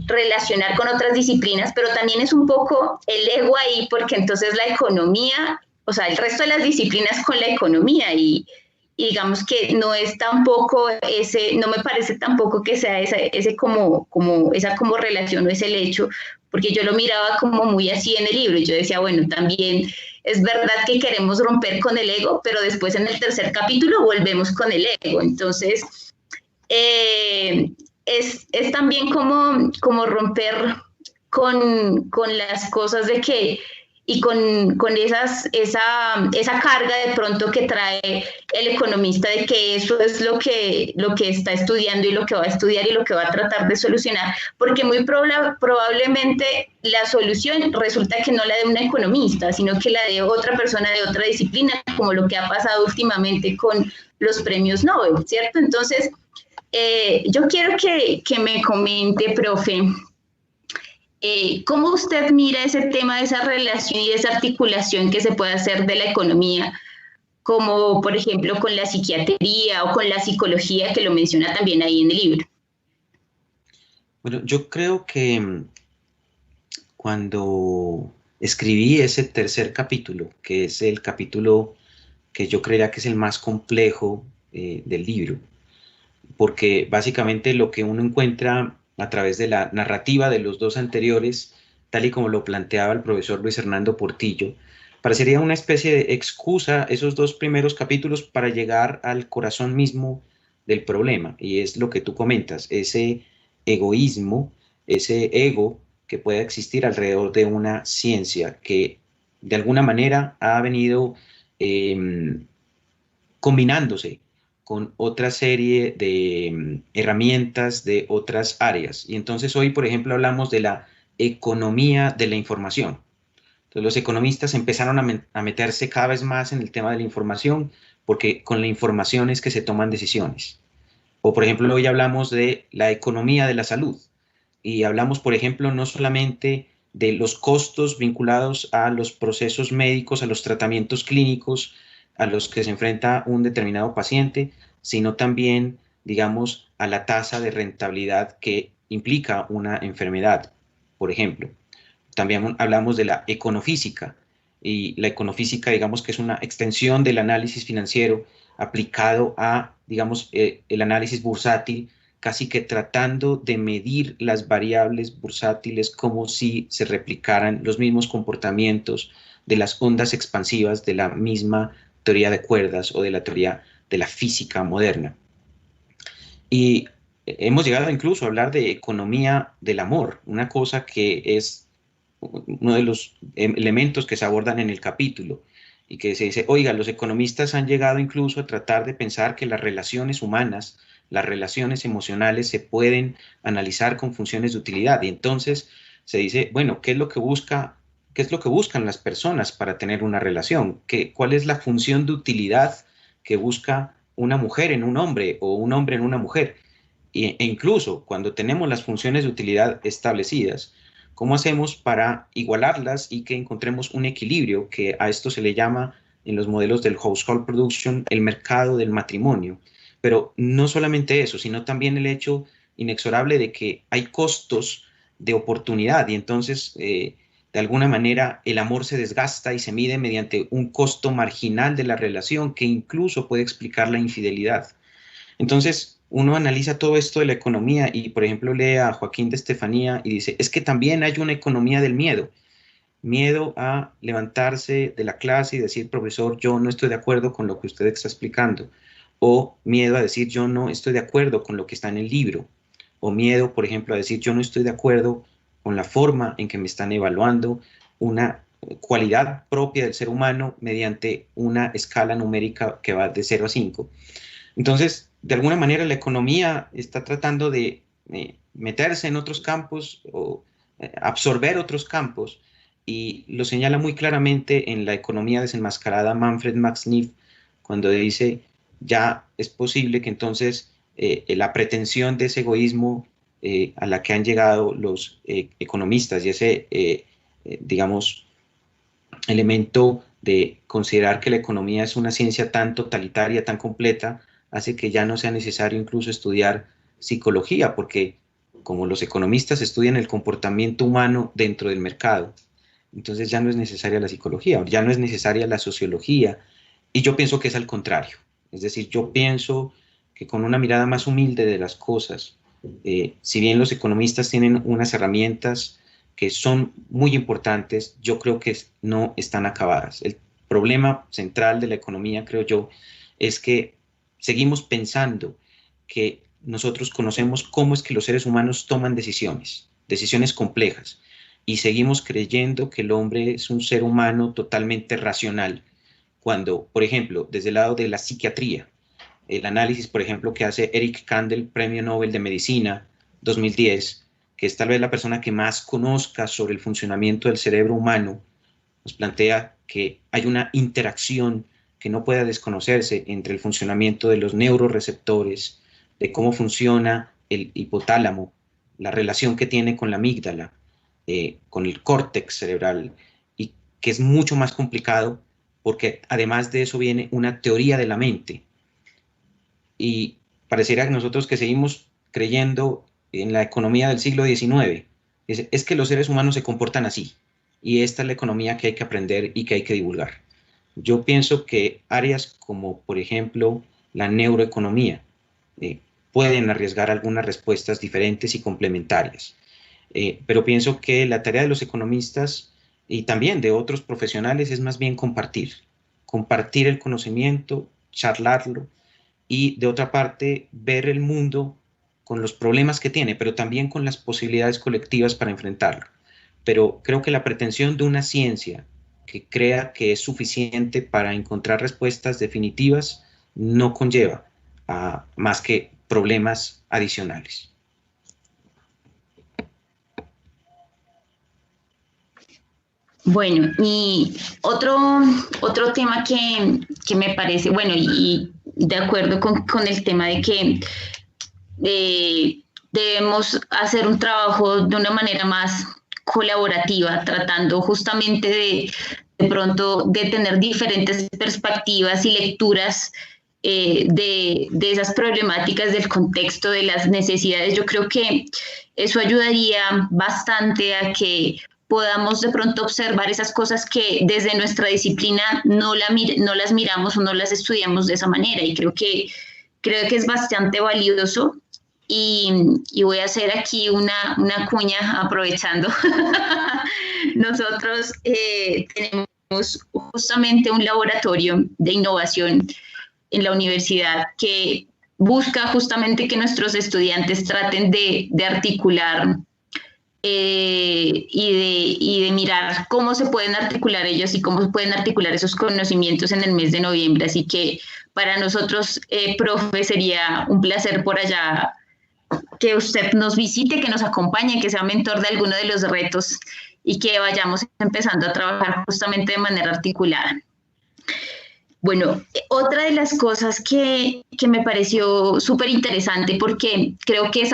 relacionar con otras disciplinas, pero también es un poco el ego ahí, porque entonces la economía, o sea, el resto de las disciplinas con la economía y digamos que no es tampoco no me parece tampoco que sea esa como relación o ese hecho, porque yo lo miraba como muy así en el libro y yo decía, bueno, también es verdad que queremos romper con el ego, pero después en el tercer capítulo volvemos con el ego, entonces es también como romper con las cosas de que y con esa carga de pronto que trae el economista de que eso es lo que está estudiando y lo que va a estudiar y lo que va a tratar de solucionar, porque muy probablemente la solución resulta que no la de un economista, sino que la de otra persona de otra disciplina, como lo que ha pasado últimamente con los premios Nobel, ¿cierto? Entonces, yo quiero que me comente, profe, ¿cómo usted mira ese tema de esa relación y de esa articulación que se puede hacer de la economía, como por ejemplo con la psiquiatría o con la psicología, que lo menciona también ahí en el libro? Bueno, yo creo que cuando escribí ese tercer capítulo, que es el capítulo que yo creía que es el más complejo del libro, porque básicamente lo que uno encuentra a través de la narrativa de los dos anteriores, tal y como lo planteaba el profesor Luis Hernando Portillo, parecería una especie de excusa esos dos primeros capítulos para llegar al corazón mismo del problema, y es lo que tú comentas, ese egoísmo, ese ego que pueda existir alrededor de una ciencia que de alguna manera ha venido combinándose con otra serie de herramientas de otras áreas. Y entonces hoy, por ejemplo, hablamos de la economía de la información. Entonces los economistas empezaron a meterse cada vez más en el tema de la información, porque con la información es que se toman decisiones. O, por ejemplo, hoy hablamos de la economía de la salud. Y hablamos, por ejemplo, no solamente de los costos vinculados a los procesos médicos, a los tratamientos clínicos, a los que se enfrenta un determinado paciente, sino también, digamos, a la tasa de rentabilidad que implica una enfermedad, por ejemplo. También hablamos de la econofísica, y la econofísica, digamos, que es una extensión del análisis financiero aplicado a, digamos, el análisis bursátil, casi que tratando de medir las variables bursátiles como si se replicaran los mismos comportamientos de las ondas expansivas de la misma teoría de cuerdas o de la teoría de la física moderna. Y hemos llegado incluso a hablar de economía del amor, una cosa que es uno de los elementos que se abordan en el capítulo y que se dice, oiga, los economistas han llegado incluso a tratar de pensar que las relaciones humanas, las relaciones emocionales se pueden analizar con funciones de utilidad. Y entonces se dice, bueno, ¿qué es lo que buscan las personas para tener una relación? ¿Cuál es la función de utilidad que busca una mujer en un hombre o un hombre en una mujer? E incluso cuando tenemos las funciones de utilidad establecidas, ¿cómo hacemos para igualarlas y que encontremos un equilibrio, que a esto se le llama en los modelos del household production el mercado del matrimonio? Pero no solamente eso, sino también el hecho inexorable de que hay costos de oportunidad, y entonces de alguna manera el amor se desgasta y se mide mediante un costo marginal de la relación que incluso puede explicar la infidelidad. Entonces uno analiza todo esto de la economía y, por ejemplo, lee a Joaquín de Estefanía y dice, es que también hay una economía del miedo. Miedo a levantarse de la clase y decir, profesor, yo no estoy de acuerdo con lo que usted está explicando. O miedo a decir, yo no estoy de acuerdo con lo que está en el libro. O miedo, por ejemplo, a decir, yo no estoy de acuerdo con la forma en que me están evaluando una cualidad propia del ser humano mediante una escala numérica que va de 0 a 5. Entonces, de alguna manera, la economía está tratando de meterse en otros campos o absorber otros campos, y lo señala muy claramente en La economía desenmascarada Manfred Max Neff, cuando dice, ya es posible que entonces la pretensión de ese egoísmo a la que han llegado los economistas y ese, digamos, elemento de considerar que la economía es una ciencia tan totalitaria, tan completa, hace que ya no sea necesario incluso estudiar psicología, porque como los economistas estudian el comportamiento humano dentro del mercado, entonces ya no es necesaria la psicología, ya no es necesaria la sociología, y yo pienso que es al contrario. Es decir, yo pienso que con una mirada más humilde de las cosas, si bien los economistas tienen unas herramientas que son muy importantes, yo creo que no están acabadas. El problema central de la economía, creo yo, es que seguimos pensando que nosotros conocemos cómo es que los seres humanos toman decisiones complejas, y seguimos creyendo que el hombre es un ser humano totalmente racional, cuando, por ejemplo, desde el lado de la psiquiatría, el análisis, por ejemplo, que hace Eric Kandel, Premio Nobel de Medicina 2010, que es tal vez la persona que más conozca sobre el funcionamiento del cerebro humano, nos plantea que hay una interacción que no pueda desconocerse entre el funcionamiento de los neuroreceptores, de cómo funciona el hipotálamo, la relación que tiene con la amígdala, con el córtex cerebral, y que es mucho más complicado porque además de eso viene una teoría de la mente. Y pareciera que nosotros que seguimos creyendo en la economía del siglo XIX, es que los seres humanos se comportan así, y esta es la economía que hay que aprender y que hay que divulgar. Yo pienso que áreas como, por ejemplo, la neuroeconomía pueden arriesgar algunas respuestas diferentes y complementarias. Pero pienso que la tarea de los economistas y también de otros profesionales es más bien compartir el conocimiento, charlarlo, y de otra parte ver el mundo con los problemas que tiene, pero también con las posibilidades colectivas para enfrentarlo. Pero creo que la pretensión de una ciencia que crea que es suficiente para encontrar respuestas definitivas no conlleva más que problemas adicionales. Bueno, y otro tema que me parece, bueno, y de acuerdo con el tema de que debemos hacer un trabajo de una manera más colaborativa, tratando justamente de pronto de tener diferentes perspectivas y lecturas de esas problemáticas del contexto, de las necesidades. Yo creo que eso ayudaría bastante a que podamos de pronto observar esas cosas que desde nuestra disciplina no las miramos o no las estudiamos de esa manera, y creo que es bastante valioso. Y voy a hacer aquí una cuña aprovechando. Nosotros tenemos justamente un laboratorio de innovación en la universidad que busca justamente que nuestros estudiantes traten de articular y de mirar cómo se pueden articular ellos y cómo pueden articular esos conocimientos en el mes de noviembre. Así que para nosotros, profe, sería un placer por allá que usted nos visite, que nos acompañe, que sea mentor de alguno de los retos y que vayamos empezando a trabajar justamente de manera articulada. Bueno, otra de las cosas que me pareció súper interesante, porque creo que es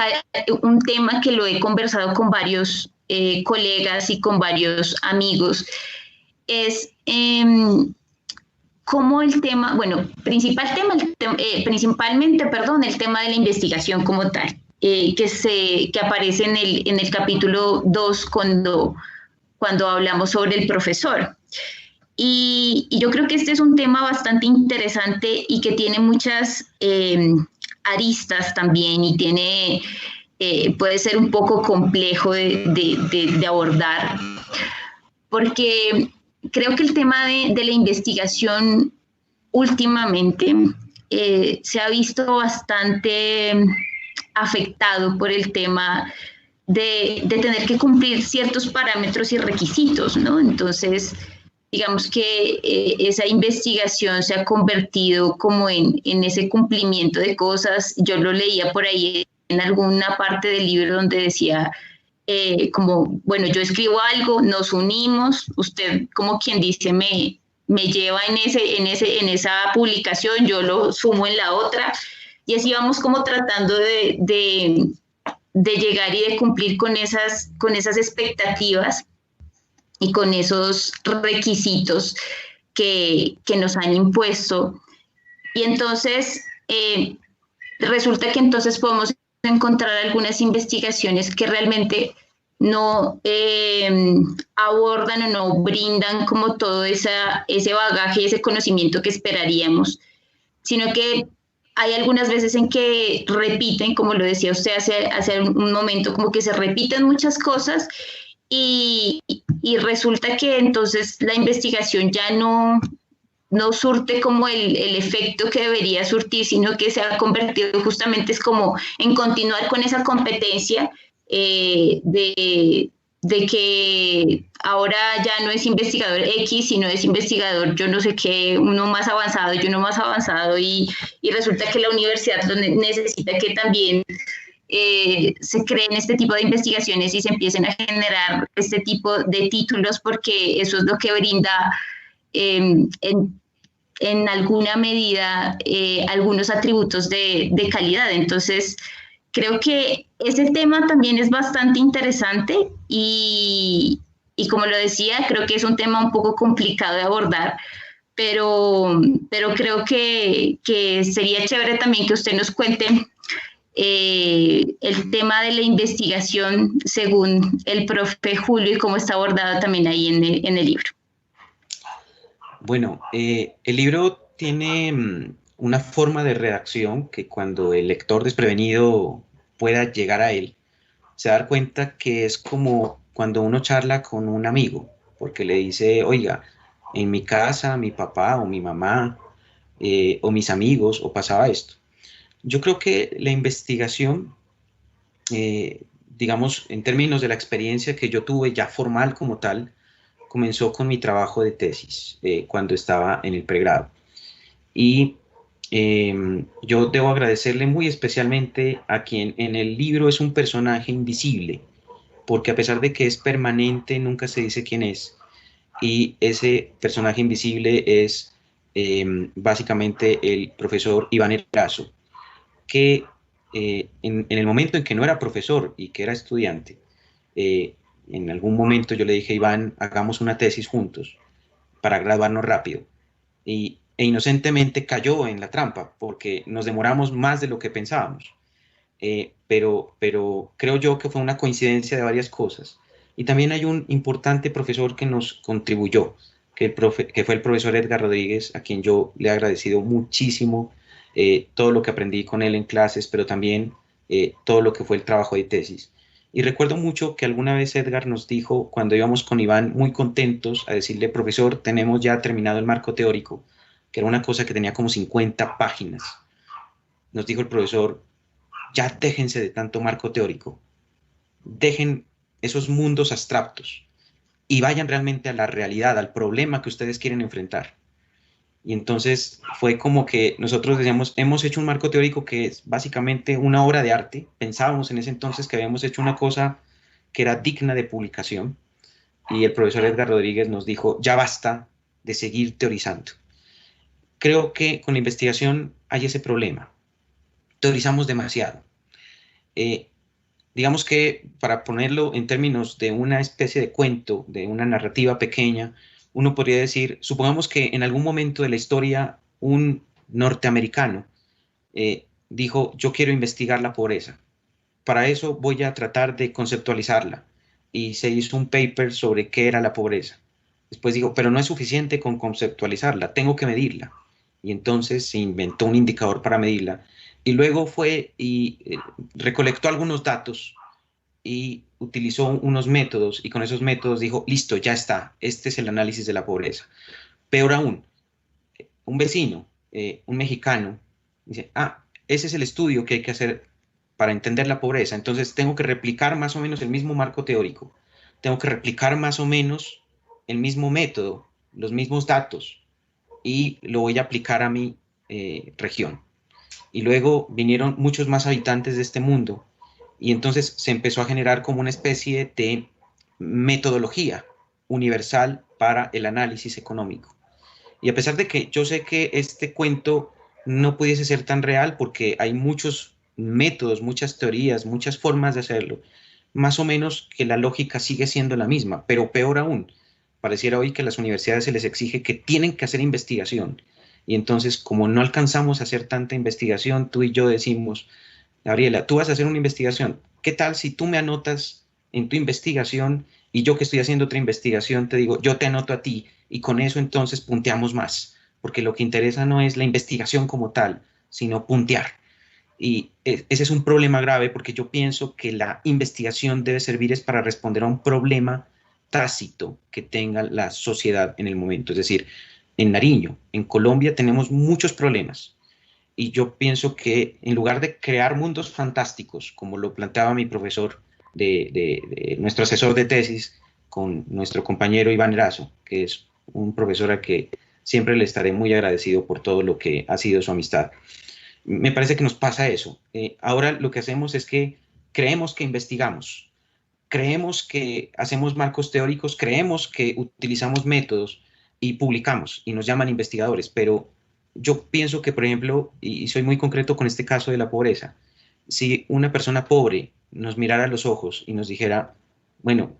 un tema que lo he conversado con varios colegas y con varios amigos, es cómo el tema, bueno, principalmente, el tema de la investigación como tal. que aparece en el capítulo 2 cuando hablamos sobre el profesor. Y yo creo que este es un tema bastante interesante y que tiene muchas aristas también y tiene, puede ser un poco complejo de abordar, porque creo que el tema de la investigación últimamente se ha visto bastante afectado por el tema de tener que cumplir ciertos parámetros y requisitos, ¿no? Entonces, digamos que esa investigación se ha convertido como en ese cumplimiento de cosas. Yo lo leía por ahí en alguna parte del libro donde decía como, bueno, yo escribo algo, nos unimos, usted como quien dice me lleva en esa publicación, yo lo sumo en la otra, y así vamos como tratando de llegar y de cumplir con esas expectativas y con esos requisitos que nos han impuesto. Y entonces, resulta que entonces podemos encontrar algunas investigaciones que realmente no abordan o no brindan como todo ese bagaje y ese conocimiento que esperaríamos, sino que hay algunas veces en que repiten, como lo decía usted hace un momento, como que se repiten muchas cosas y resulta que entonces la investigación ya no surte como el efecto que debería surtir, sino que se ha convertido justamente es como en continuar con esa competencia de que ahora ya no es investigador X, sino es investigador yo no sé qué, uno más avanzado y resulta que la universidad necesita que también se creen este tipo de investigaciones y se empiecen a generar este tipo de títulos porque eso es lo que brinda en alguna medida algunos atributos de calidad. Entonces, creo que ese tema también es bastante interesante y como lo decía, creo que es un tema un poco complicado de abordar, pero creo que sería chévere también que usted nos cuente el tema de la investigación según el profe Julio y cómo está abordado también ahí en el libro. Bueno, el libro tiene una forma de redacción que cuando el lector desprevenido pueda llegar a él, se va a dar cuenta que es como cuando uno charla con un amigo, porque le dice, oiga, en mi casa, mi papá o mi mamá o mis amigos, o pasaba esto. Yo creo que la investigación, digamos, en términos de la experiencia que yo tuve ya formal como tal, comenzó con mi trabajo de tesis cuando estaba en el pregrado. Y yo debo agradecerle muy especialmente a quien en el libro es un personaje invisible, porque a pesar de que es permanente, nunca se dice quién es. Y ese personaje invisible es básicamente el profesor Iván Erazo, que en el momento en que no era profesor y que era estudiante, en algún momento yo le dije, Iván, hagamos una tesis juntos para graduarnos rápido. E inocentemente cayó en la trampa porque nos demoramos más de lo que pensábamos. Pero creo yo que fue una coincidencia de varias cosas. Y también hay un importante profesor que nos contribuyó, que fue el profesor Edgar Rodríguez, a quien yo le he agradecido muchísimo todo lo que aprendí con él en clases, pero también todo lo que fue el trabajo de tesis. Y recuerdo mucho que alguna vez Edgar nos dijo, cuando íbamos con Iván muy contentos a decirle, profesor, tenemos ya terminado el marco teórico, que era una cosa que tenía como 50 páginas. Nos dijo el profesor, ya déjense de tanto marco teórico, dejen esos mundos abstractos y vayan realmente a la realidad, al problema que ustedes quieren enfrentar. Y entonces fue como que nosotros decíamos, hemos hecho un marco teórico que es básicamente una obra de arte. Pensábamos en ese entonces que habíamos hecho una cosa que era digna de publicación. Y el profesor Edgar Rodríguez nos dijo, ya basta de seguir teorizando. Creo que con la investigación hay ese problema. Teorizamos demasiado. Digamos que, para ponerlo en términos de una especie de cuento, de una narrativa pequeña, uno podría decir, supongamos que en algún momento de la historia un norteamericano dijo, yo quiero investigar la pobreza. para eso voy a tratar de conceptualizarla. Y se hizo un paper sobre qué era la pobreza. Después digo, pero no es suficiente con conceptualizarla, tengo que medirla. Y entonces se inventó un indicador para medirla. Y luego fue y recolectó algunos datos y utilizó unos métodos, y con esos métodos dijo, listo, ya está, este es el análisis de la pobreza. Peor aún, un vecino, un mexicano, dice, ese es el estudio que hay que hacer para entender la pobreza. Entonces tengo que replicar más o menos el mismo marco teórico, tengo que replicar más o menos el mismo método, los mismos datos, y lo voy a aplicar a mi región. Y luego vinieron muchos más habitantes de este mundo, y entonces se empezó a generar como una especie de metodología universal para el análisis económico. Y a pesar de que yo sé que este cuento no pudiese ser tan real porque hay muchos métodos, muchas teorías, muchas formas de hacerlo, más o menos que la lógica sigue siendo la misma, pero peor aún, pareciera hoy que a las universidades se les exige que tienen que hacer investigación. Y entonces, como no alcanzamos a hacer tanta investigación, tú y yo decimos, Gabriela, tú vas a hacer una investigación. ¿Qué tal si tú me anotas en tu investigación y yo que estoy haciendo otra investigación te digo, yo te anoto a ti y con eso entonces punteamos más? Porque lo que interesa no es la investigación como tal, sino puntear. Y ese es un problema grave porque yo pienso que la investigación debe servir es para responder a un problema tácito que tenga la sociedad en el momento. Es decir, en Nariño, en Colombia tenemos muchos problemas y yo pienso que en lugar de crear mundos fantásticos, como lo planteaba mi profesor, nuestro asesor de tesis, con nuestro compañero Iván Erazo, que es un profesor a que siempre le estaré muy agradecido por todo lo que ha sido su amistad. Me parece que nos pasa eso. Ahora lo que hacemos es que creemos que investigamos, creemos que hacemos marcos teóricos, creemos que utilizamos métodos y publicamos y nos llaman investigadores, pero yo pienso que, por ejemplo, y soy muy concreto con este caso de la pobreza, si una persona pobre nos mirara a los ojos y nos dijera, bueno,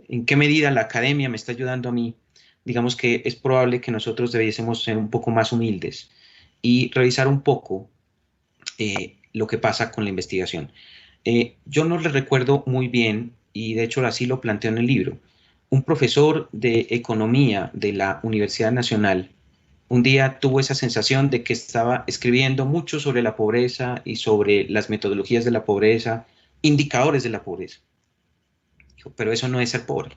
¿en qué medida la academia me está ayudando a mí? Digamos que es probable que nosotros debiésemos ser un poco más humildes y revisar un poco lo que pasa con la investigación. Yo no le recuerdo muy bien, y de hecho así lo planteo en el libro, un profesor de economía de la Universidad Nacional un día tuvo esa sensación de que estaba escribiendo mucho sobre la pobreza y sobre las metodologías de la pobreza, indicadores de la pobreza. Dijo, pero eso no es ser pobre.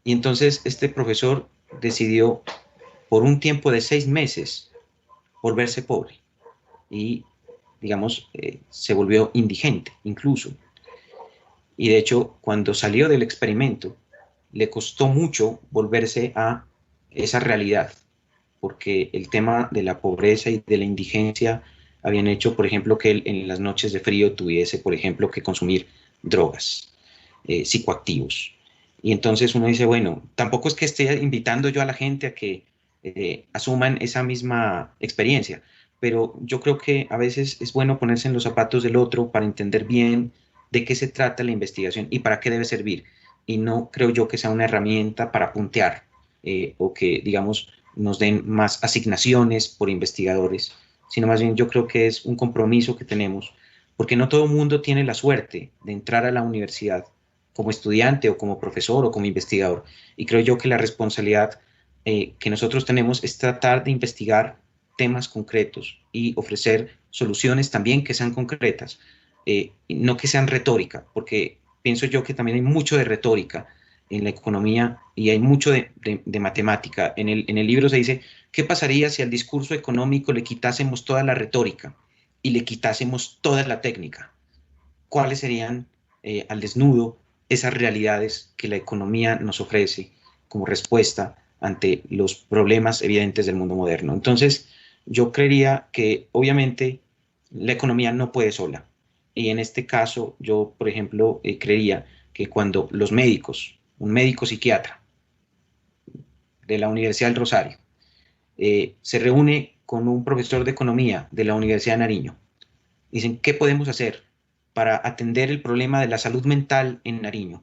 Y entonces este profesor decidió, por un tiempo de 6 meses, volverse pobre. Y, digamos, se volvió indigente incluso. Y de hecho, cuando salió del experimento, le costó mucho volverse a esa realidad, porque el tema de la pobreza y de la indigencia habían hecho, por ejemplo, que él en las noches de frío tuviese, por ejemplo, que consumir drogas, psicoactivos. Y entonces uno dice, bueno, tampoco es que esté invitando yo a la gente a que asuman esa misma experiencia, pero yo creo que a veces es bueno ponerse en los zapatos del otro para entender bien de qué se trata la investigación y para qué debe servir. Y no creo yo que sea una herramienta para puntear o que, digamos, nos den más asignaciones por investigadores, sino más bien yo creo que es un compromiso que tenemos, porque no todo el mundo tiene la suerte de entrar a la universidad como estudiante o como profesor o como investigador. Y creo yo que la responsabilidad que nosotros tenemos es tratar de investigar temas concretos y ofrecer soluciones también que sean concretas, no que sean retórica, porque pienso yo que también hay mucho de retórica en la economía y hay mucho de matemática. En el libro se dice, ¿qué pasaría si al discurso económico le quitásemos toda la retórica y le quitásemos toda la técnica? ¿Cuáles serían al desnudo esas realidades que la economía nos ofrece como respuesta ante los problemas evidentes del mundo moderno? Entonces, yo creería que obviamente la economía no puede sola. Y en este caso, yo, por ejemplo, creería que cuando los médicos, un médico psiquiatra de la Universidad del Rosario, se reúne con un profesor de economía de la Universidad de Nariño, dicen, ¿qué podemos hacer para atender el problema de la salud mental en Nariño?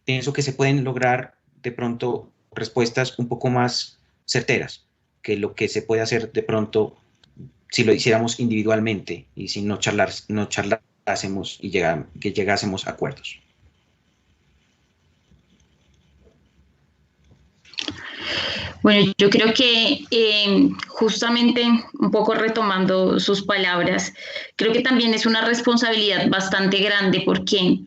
Pienso que se pueden lograr de pronto respuestas un poco más certeras que lo que se puede hacer de pronto si lo hiciéramos individualmente y sin no charlar acordásemos y que llegásemos a acuerdos. Bueno, yo creo que justamente un poco retomando sus palabras, creo que también es una responsabilidad bastante grande porque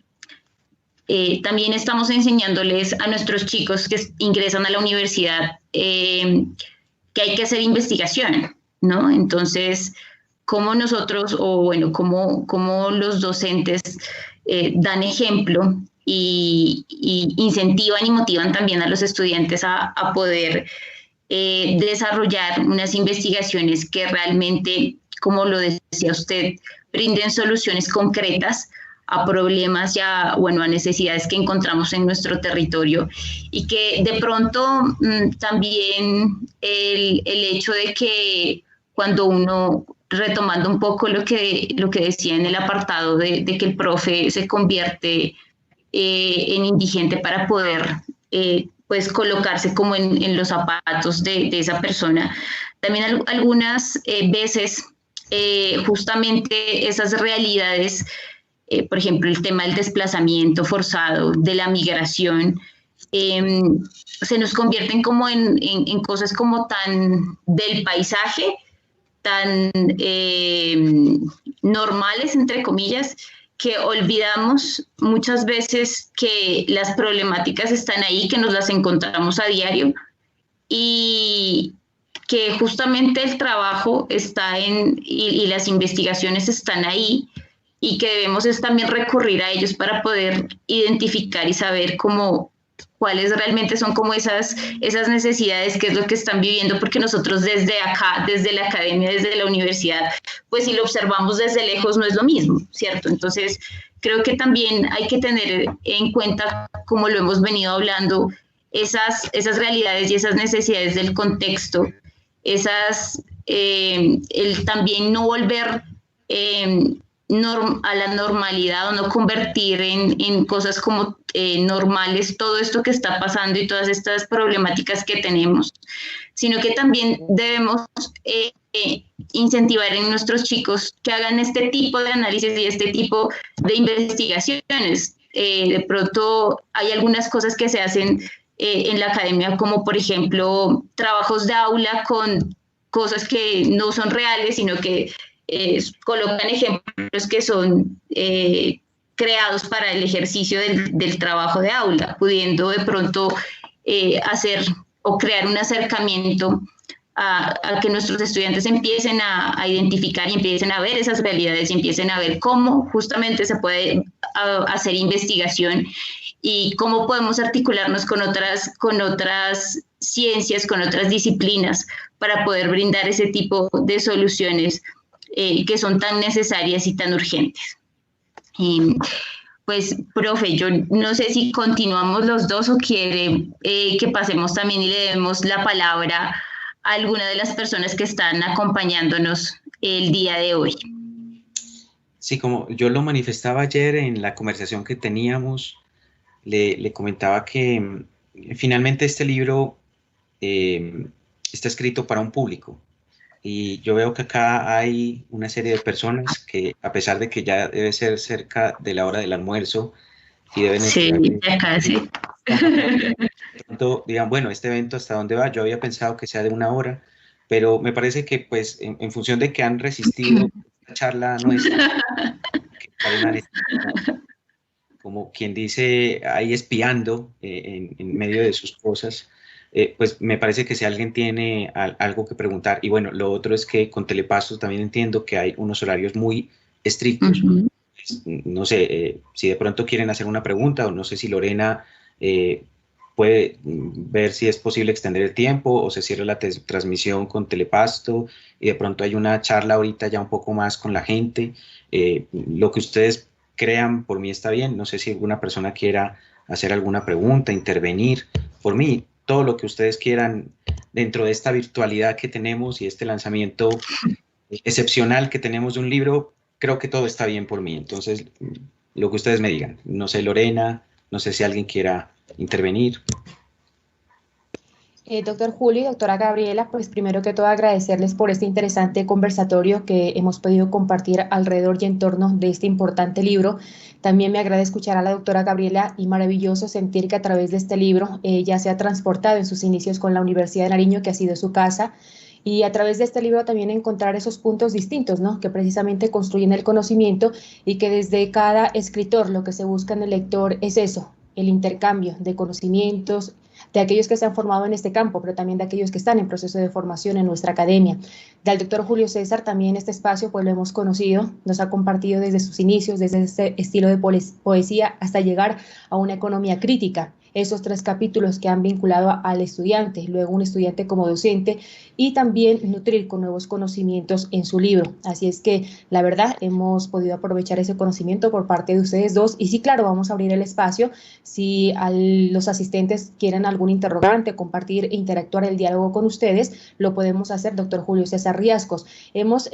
también estamos enseñándoles a nuestros chicos que ingresan a la universidad que hay que hacer investigación, ¿no? Entonces, cómo nosotros, o bueno, cómo los docentes dan ejemplo y incentivan y motivan también a los estudiantes a poder desarrollar unas investigaciones que realmente, como lo decía usted, brinden soluciones concretas a problemas ya, bueno, a necesidades que encontramos en nuestro territorio y que de pronto también el hecho de que cuando uno, retomando un poco lo que decía en el apartado de que el profe se convierte en indigente para poder pues colocarse como en los zapatos de esa persona. También algunas veces justamente esas realidades, por ejemplo, el tema del desplazamiento forzado, de la migración, se nos convierten como en cosas como tan del paisaje, tan normales, entre comillas, que olvidamos muchas veces que las problemáticas están ahí, que nos las encontramos a diario y que justamente el trabajo está y las investigaciones están ahí y que debemos es también recurrir a ellos para poder identificar y saber cuáles realmente son como esas necesidades, qué es lo que están viviendo, porque nosotros desde acá, desde la academia, desde la universidad, pues si lo observamos desde lejos no es lo mismo, ¿cierto? Entonces, creo que también hay que tener en cuenta, como lo hemos venido hablando, esas realidades y esas necesidades del contexto, el también no volver a la normalidad o no convertir en cosas como normales todo esto que está pasando y todas estas problemáticas que tenemos, sino que también debemos incentivar en nuestros chicos que hagan este tipo de análisis y este tipo de investigaciones. De pronto hay algunas cosas que se hacen en la academia, como por ejemplo trabajos de aula con cosas que no son reales, sino que colocan ejemplos que son creados para el ejercicio del trabajo de aula, pudiendo de pronto hacer o crear un acercamiento a que nuestros estudiantes empiecen a identificar y empiecen a ver esas realidades y empiecen a ver cómo justamente se puede hacer investigación y cómo podemos articularnos con otras ciencias, con otras disciplinas para poder brindar ese tipo de soluciones que son tan necesarias y tan urgentes. Pues, profe, yo no sé si continuamos los dos o quiere que pasemos también y le demos la palabra a alguna de las personas que están acompañándonos el día de hoy. Sí, como yo lo manifestaba ayer en la conversación que teníamos, le comentaba que finalmente este libro está escrito para un público. Y yo veo que acá hay una serie de personas que, a pesar de que ya debe ser cerca de la hora del almuerzo, y deben estar... Sí, ya casi. Digan, bueno, ¿este evento hasta dónde va? Yo había pensado que sea de 1 hora, pero me parece que, pues, en función de que han resistido esta charla nuestra, como quien dice, ahí espiando en medio de sus cosas, pues me parece que si alguien tiene algo que preguntar, y bueno, lo otro es que con Telepasto también entiendo que hay unos horarios muy estrictos. No sé si de pronto quieren hacer una pregunta, o no sé si Lorena puede ver si es posible extender el tiempo o se cierra la transmisión con Telepasto y de pronto hay una charla ahorita ya un poco más con la gente. Lo que ustedes crean, por mí está bien. No sé si alguna persona quiera hacer alguna pregunta, intervenir. Por mí, todo lo que ustedes quieran dentro de esta virtualidad que tenemos y este lanzamiento excepcional que tenemos de un libro, creo que todo está bien por mí. Entonces, lo que ustedes me digan. No sé, Lorena, no sé si alguien quiera intervenir. Doctor Julio y doctora Gabriela, pues primero que todo agradecerles por este interesante conversatorio que hemos podido compartir alrededor y en torno de este importante libro. También me agrada escuchar a la doctora Gabriela y maravilloso sentir que a través de este libro ella se ha transportado en sus inicios con la Universidad de Nariño, que ha sido su casa, y a través de este libro también encontrar esos puntos distintos, ¿no? Que precisamente construyen el conocimiento y que desde cada escritor lo que se busca en el lector es eso, el intercambio de conocimientos, de aquellos que se han formado en este campo, pero también de aquellos que están en proceso de formación en nuestra academia. Del doctor Julio César también este espacio pues lo hemos conocido, nos ha compartido desde sus inicios, desde este estilo de poesía hasta llegar a una economía crítica. Esos 3 capítulos que han vinculado al estudiante, luego un estudiante como docente y también nutrir con nuevos conocimientos en su libro. Así es que la verdad hemos podido aprovechar ese conocimiento por parte de ustedes dos y sí, claro, vamos a abrir el espacio si los asistentes quieren algún interrogante, compartir e interactuar el diálogo con ustedes, lo podemos hacer, doctor Julio César Riascos. Hemos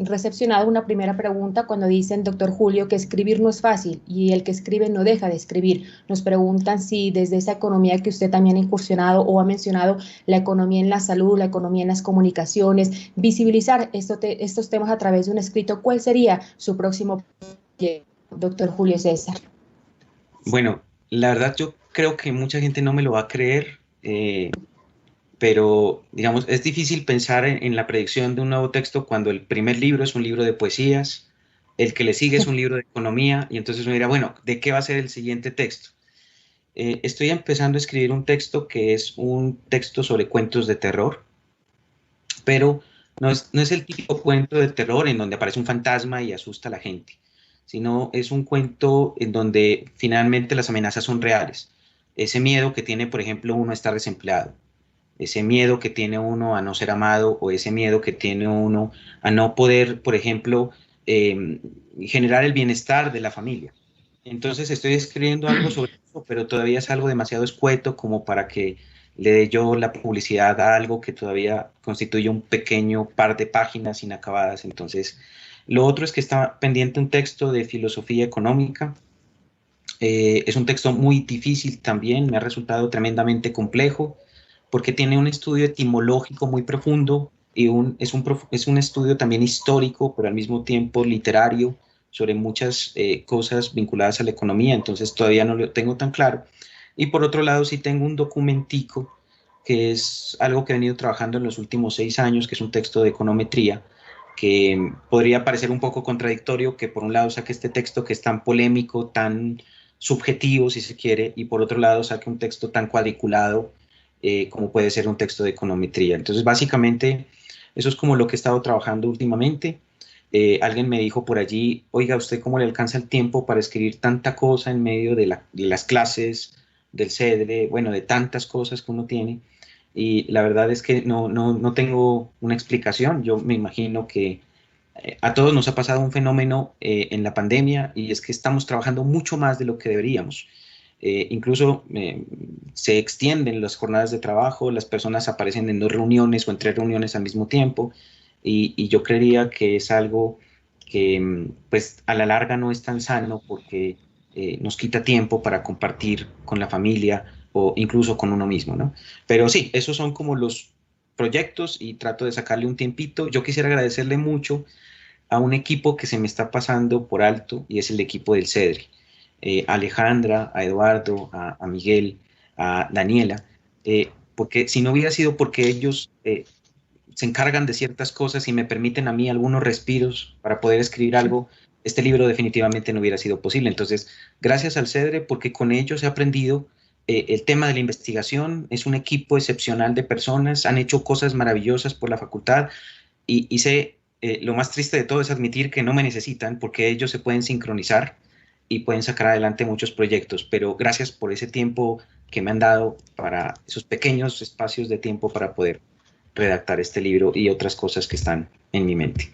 recepcionado una primera pregunta cuando dicen, doctor Julio, que escribir no es fácil y el que escribe no deja de escribir. Nos preguntan si desde esa economía que usted también ha incursionado o ha mencionado, la economía en la salud, la economía en las comunicaciones, visibilizar estos temas a través de un escrito, ¿cuál sería su próximo proyecto, doctor Julio César? Bueno, la verdad yo creo que mucha gente no me lo va a creer, pero digamos, es difícil pensar en la predicción de un nuevo texto cuando el primer libro es un libro de poesías, el que le sigue es un libro de economía, y entonces uno dirá, bueno, ¿de qué va a ser el siguiente texto? Estoy empezando a escribir un texto que es un texto sobre cuentos de terror, pero no es el típico cuento de terror en donde aparece un fantasma y asusta a la gente, sino es un cuento en donde finalmente las amenazas son reales. Ese miedo que tiene, por ejemplo, uno a estar desempleado, ese miedo que tiene uno a no ser amado, o ese miedo que tiene uno a no poder, por ejemplo, generar el bienestar de la familia. Entonces estoy escribiendo algo sobre eso, pero todavía es algo demasiado escueto como para que le dé yo la publicidad a algo que todavía constituye un pequeño par de páginas inacabadas. Entonces, lo otro es que está pendiente un texto de filosofía económica. Es un texto muy difícil también, me ha resultado tremendamente complejo, porque tiene un estudio etimológico muy profundo y es un estudio también histórico, pero al mismo tiempo literario, sobre muchas cosas vinculadas a la economía, entonces todavía no lo tengo tan claro. Y por otro lado sí tengo un documentico, que es algo que he venido trabajando en los últimos 6 años, que es un texto de econometría, que podría parecer un poco contradictorio, que por un lado saque este texto que es tan polémico, tan subjetivo si se quiere, y por otro lado saque un texto tan cuadriculado como puede ser un texto de econometría. Entonces básicamente eso es como lo que he estado trabajando últimamente. Alguien me dijo por allí, oiga, ¿usted cómo le alcanza el tiempo para escribir tanta cosa en medio de las clases, del CEDRE, bueno, de tantas cosas que uno tiene? Y la verdad es que no tengo una explicación. Yo me imagino que a todos nos ha pasado un fenómeno en la pandemia, y es que estamos trabajando mucho más de lo que deberíamos. Incluso se extienden las jornadas de trabajo, las personas aparecen en 2 reuniones o en 3 reuniones al mismo tiempo, y yo creería que es algo que pues a la larga no es tan sano, porque nos quita tiempo para compartir con la familia o incluso con uno mismo, ¿no? Pero sí, esos son como los proyectos y trato de sacarle un tiempito. Yo quisiera agradecerle mucho a un equipo que se me está pasando por alto, y es el equipo del CEDRE. A Alejandra, a Eduardo, a Miguel, a Daniela, porque si no hubiera sido porque ellos se encargan de ciertas cosas y me permiten a mí algunos respiros para poder escribir algo, este libro definitivamente no hubiera sido posible. Entonces, gracias al CEDRE, porque con ellos he aprendido el tema de la investigación. Es un equipo excepcional de personas, han hecho cosas maravillosas por la facultad, y sé, lo más triste de todo es admitir que no me necesitan, porque ellos se pueden sincronizar y pueden sacar adelante muchos proyectos, pero gracias por ese tiempo que me han dado, para esos pequeños espacios de tiempo para poder redactar este libro y otras cosas que están en mi mente.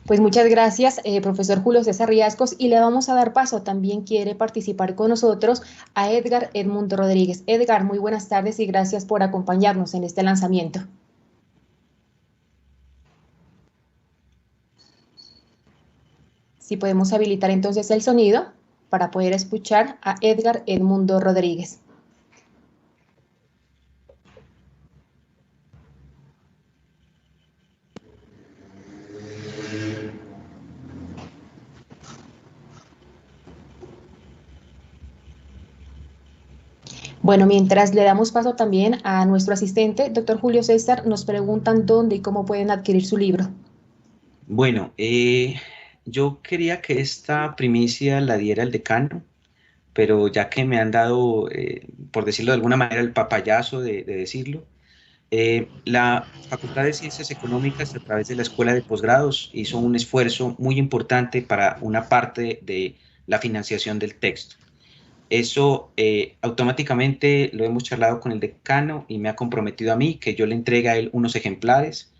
Pues muchas gracias, profesor Julio César Riascos, y le vamos a dar paso. También quiere participar con nosotros a Edgar Edmundo Rodríguez. Edgar, muy buenas tardes y gracias por acompañarnos en este lanzamiento. Si podemos habilitar entonces el sonido para poder escuchar a Edgar Edmundo Rodríguez. Bueno, mientras le damos paso también a nuestro asistente, doctor Julio César, nos preguntan dónde y cómo pueden adquirir su libro. Bueno, yo quería que esta primicia la diera el decano, pero ya que me han dado, por decirlo de alguna manera, el papayazo de decirlo, la Facultad de Ciencias Económicas, a través de la Escuela de Posgrados, hizo un esfuerzo muy importante para una parte de la financiación del texto. Eso automáticamente lo hemos charlado con el decano y me ha comprometido a mí que yo le entregue a él unos ejemplares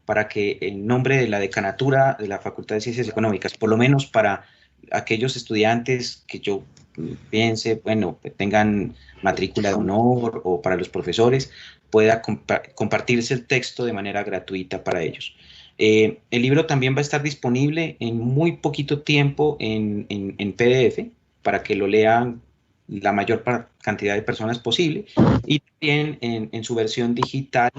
para que en nombre de la decanatura de la Facultad de Ciencias Económicas, por lo menos para aquellos estudiantes que yo piense, bueno, que tengan matrícula de honor, o para los profesores, pueda compartirse el texto de manera gratuita para ellos. El libro también va a estar disponible en muy poquito tiempo en PDF para que lo lean la mayor cantidad de personas posible, y también en su versión digital,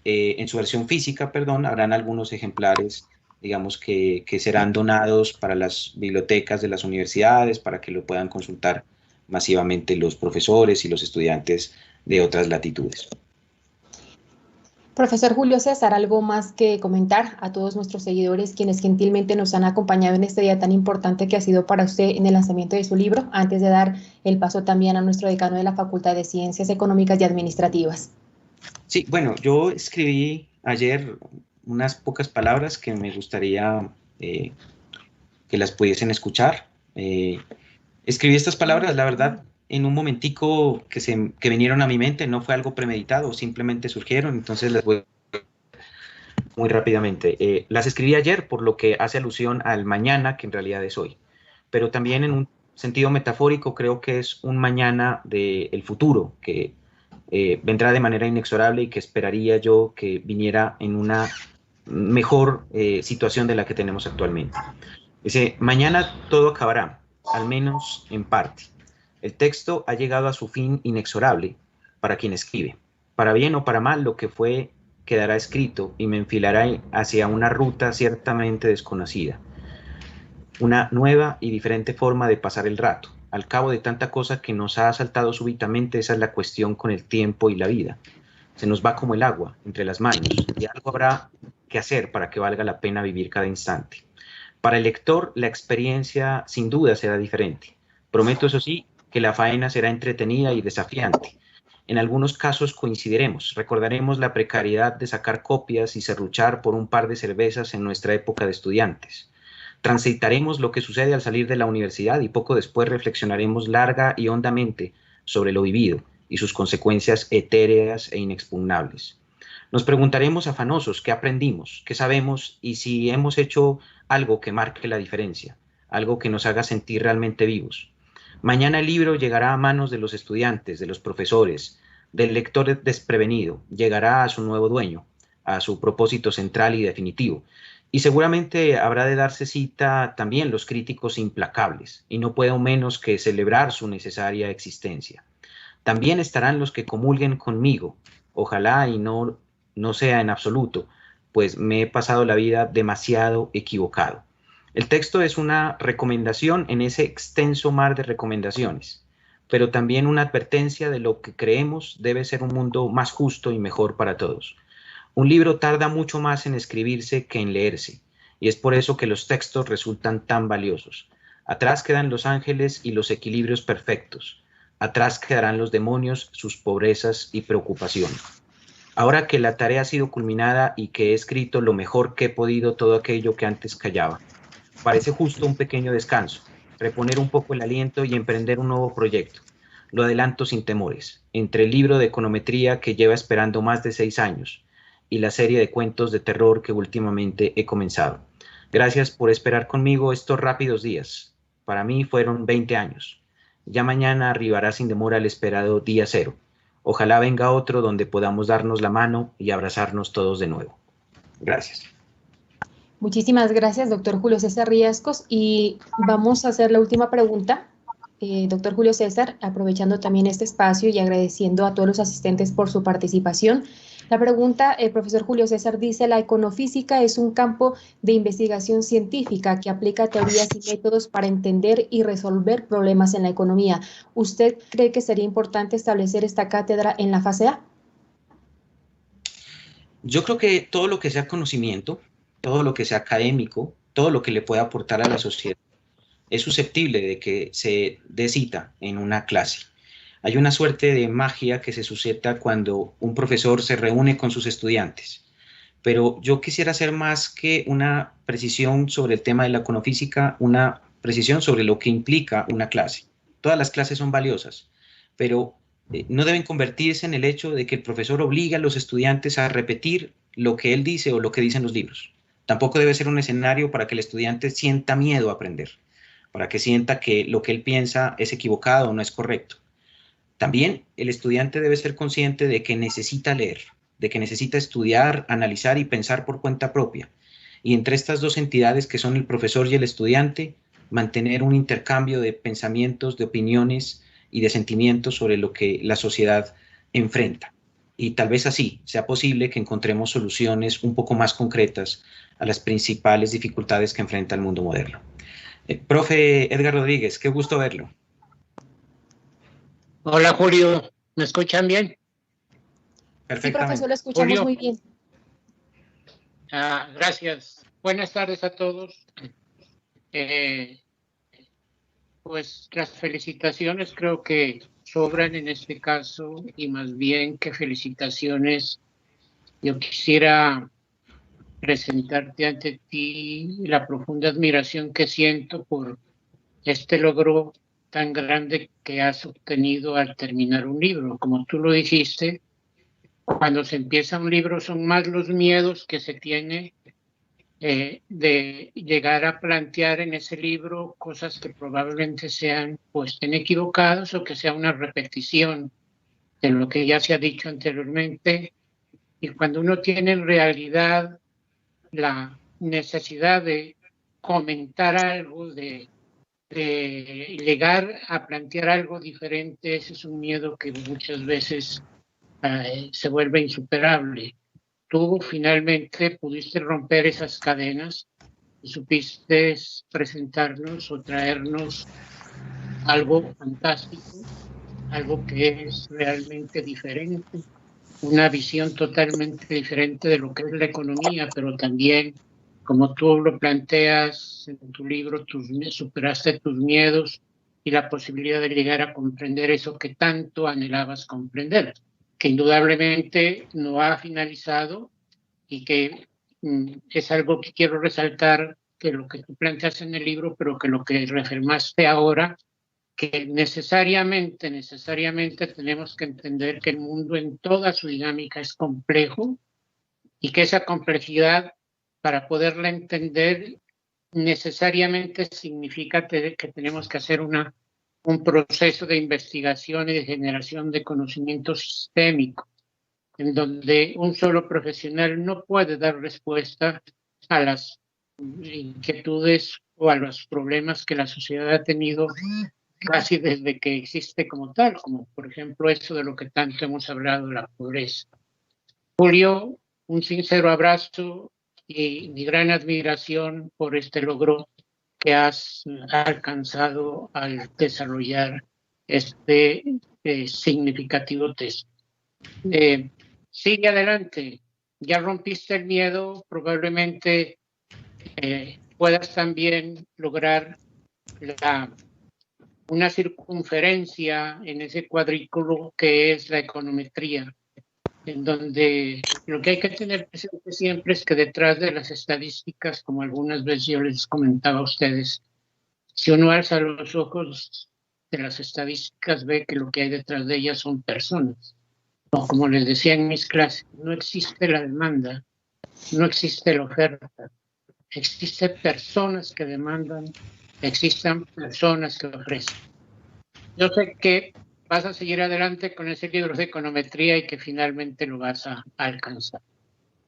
en su versión física, perdón, habrán algunos ejemplares, digamos, que serán donados para las bibliotecas de las universidades para que lo puedan consultar masivamente los profesores y los estudiantes de otras latitudes. Profesor Julio César, ¿algo más que comentar a todos nuestros seguidores, quienes gentilmente nos han acompañado en este día tan importante que ha sido para usted en el lanzamiento de su libro, antes de dar el paso también a nuestro decano de la Facultad de Ciencias Económicas y Administrativas? Sí, bueno, yo escribí ayer unas pocas palabras que me gustaría que las pudiesen escuchar. Escribí estas palabras, la verdad, en un momentico que vinieron a mi mente, no fue algo premeditado, simplemente surgieron, entonces las voy muy rápidamente. Las escribí ayer, por lo que hace alusión al mañana, que en realidad es hoy, pero también en un sentido metafórico creo que es un mañana del futuro, que vendrá de manera inexorable y que esperaría yo que viniera en una mejor situación de la que tenemos actualmente. Dice, mañana todo acabará, al menos en parte. El texto ha llegado a su fin inexorable para quien escribe. Para bien o para mal, lo que fue quedará escrito y me enfilará hacia una ruta ciertamente desconocida. Una nueva y diferente forma de pasar el rato. Al cabo de tanta cosa que nos ha asaltado súbitamente, esa es la cuestión con el tiempo y la vida. Se nos va como el agua entre las manos y algo habrá que hacer para que valga la pena vivir cada instante. Para el lector, la experiencia sin duda será diferente. Prometo, eso sí, que la faena será entretenida y desafiante. En algunos casos coincidiremos, recordaremos la precariedad de sacar copias y serruchar por un par de cervezas en nuestra época de estudiantes. Transitaremos lo que sucede al salir de la universidad y poco después reflexionaremos larga y hondamente sobre lo vivido y sus consecuencias etéreas e inexpugnables. Nos preguntaremos afanosos qué aprendimos, qué sabemos y si hemos hecho algo que marque la diferencia, algo que nos haga sentir realmente vivos. Mañana el libro llegará a manos de los estudiantes, de los profesores, del lector desprevenido, llegará a su nuevo dueño, a su propósito central y definitivo. Y seguramente habrá de darse cita también los críticos implacables, y no puedo menos que celebrar su necesaria existencia. También estarán los que comulguen conmigo, ojalá y no sea en absoluto, pues me he pasado la vida demasiado equivocado. El texto es una recomendación en ese extenso mar de recomendaciones, pero también una advertencia de lo que creemos debe ser un mundo más justo y mejor para todos. Un libro tarda mucho más en escribirse que en leerse, y es por eso que los textos resultan tan valiosos. Atrás quedan los ángeles y los equilibrios perfectos. Atrás quedarán los demonios, sus pobrezas y preocupaciones. Ahora que la tarea ha sido culminada y que he escrito lo mejor que he podido todo aquello que antes callaba, parece justo un pequeño descanso, reponer un poco el aliento y emprender un nuevo proyecto. Lo adelanto sin temores, entre el libro de econometría que lleva esperando más de 6 años y la serie de cuentos de terror que últimamente he comenzado. Gracias por esperar conmigo estos rápidos días. Para mí fueron 20 años. Ya mañana arribará sin demora el esperado día 0. Ojalá venga otro donde podamos darnos la mano y abrazarnos todos de nuevo. Gracias. Muchísimas gracias, doctor Julio César Riescos. Y vamos a hacer la última pregunta. Doctor Julio César, aprovechando también este espacio y agradeciendo a todos los asistentes por su participación, La pregunta, profesor Julio César, dice: la econofísica es un campo de investigación científica que aplica teorías y métodos para entender y resolver problemas en la economía. ¿Usted cree que sería importante establecer esta cátedra en la fase A? Yo creo que todo lo que sea conocimiento, todo lo que sea académico, todo lo que le pueda aportar a la sociedad es susceptible de que se dé cita en una clase. Hay una suerte de magia que se suscita cuando un profesor se reúne con sus estudiantes. Pero yo quisiera hacer más que una precisión sobre el tema de la econofísica, una precisión sobre lo que implica una clase. Todas las clases son valiosas, pero no deben convertirse en el hecho de que el profesor obliga a los estudiantes a repetir lo que él dice o lo que dicen los libros. Tampoco debe ser un escenario para que el estudiante sienta miedo a aprender, para que sienta que lo que él piensa es equivocado o no es correcto. También el estudiante debe ser consciente de que necesita leer, de que necesita estudiar, analizar y pensar por cuenta propia. Y entre estas dos entidades que son el profesor y el estudiante, mantener un intercambio de pensamientos, de opiniones y de sentimientos sobre lo que la sociedad enfrenta. Y tal vez así sea posible que encontremos soluciones un poco más concretas a las principales dificultades que enfrenta el mundo moderno. Profe Edgar Rodríguez, qué gusto verlo. Hola Julio, ¿me escuchan bien? Sí, profesor, lo escuchamos Julio. Muy bien. Gracias. Buenas tardes a todos. Pues las felicitaciones creo que sobran en este caso, y más bien que felicitaciones. Yo quisiera presentarte ante ti la profunda admiración que siento por este logro tan grande que has obtenido al terminar un libro. Como tú lo dijiste, cuando se empieza un libro son más los miedos que se tiene de llegar a plantear en ese libro cosas que probablemente sean pues estén equivocadas o que sea una repetición de lo que ya se ha dicho anteriormente. Y cuando uno tiene en realidad la necesidad de comentar algo, de llegar a plantear algo diferente, ese es un miedo que muchas veces se vuelve insuperable. Tú finalmente pudiste romper esas cadenas y supiste presentarnos o traernos algo fantástico, algo que es realmente diferente, una visión totalmente diferente de lo que es la economía, pero también, como tú lo planteas en tu libro, superaste tus miedos y la posibilidad de llegar a comprender eso que tanto anhelabas comprender, que indudablemente no ha finalizado y que es algo que quiero resaltar, que lo que tú planteas en el libro, pero que lo que reafirmaste ahora, que necesariamente tenemos que entender que el mundo en toda su dinámica es complejo y que esa complejidad, para poderla entender, necesariamente significa que tenemos que hacer un proceso de investigación y de generación de conocimiento sistémico, en donde un solo profesional no puede dar respuesta a las inquietudes o a los problemas que la sociedad ha tenido casi desde que existe como tal, como por ejemplo eso de lo que tanto hemos hablado, la pobreza. Julio, un sincero abrazo y mi gran admiración por este logro que has alcanzado al desarrollar este significativo texto. Sigue adelante, ya rompiste el miedo, probablemente puedas también lograr una circunferencia en ese cuadrículo que es la econometría, en donde lo que hay que tener presente siempre es que detrás de las estadísticas, como algunas veces yo les comentaba a ustedes, si uno alza los ojos de las estadísticas ve que lo que hay detrás de ellas son personas. O como les decía en mis clases, no existe la demanda, no existe la oferta, existen personas que demandan, existen personas que ofrecen. Yo sé que vas a seguir adelante con ese libro de econometría y que finalmente lo vas a alcanzar.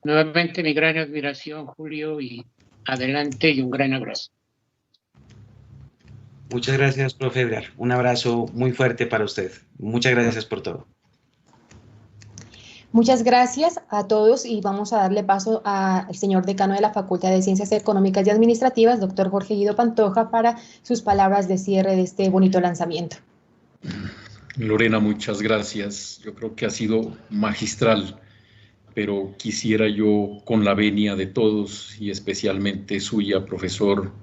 Nuevamente mi gran admiración, Julio, y adelante y un gran abrazo. Muchas gracias, profe Edgar. Un abrazo muy fuerte para usted. Muchas gracias por todo. Muchas gracias a todos y vamos a darle paso al señor decano de la Facultad de Ciencias Económicas y Administrativas, doctor Jorge Guido Pantoja, para sus palabras de cierre de este bonito lanzamiento. Lorena, muchas gracias. Yo creo que ha sido magistral, pero quisiera yo, con la venia de todos y especialmente suya, profesor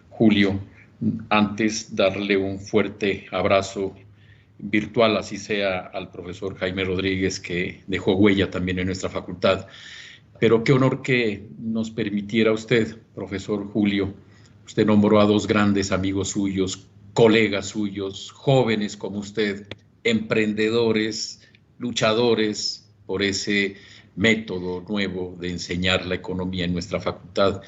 Julio, antes darle un fuerte abrazo virtual, así sea, al profesor Jaime Rodríguez, que dejó huella también en nuestra facultad. Pero qué honor que nos permitiera usted, profesor Julio, usted nombró a dos grandes amigos suyos, colegas suyos, jóvenes como usted, emprendedores, luchadores por ese método nuevo de enseñar la economía en nuestra facultad.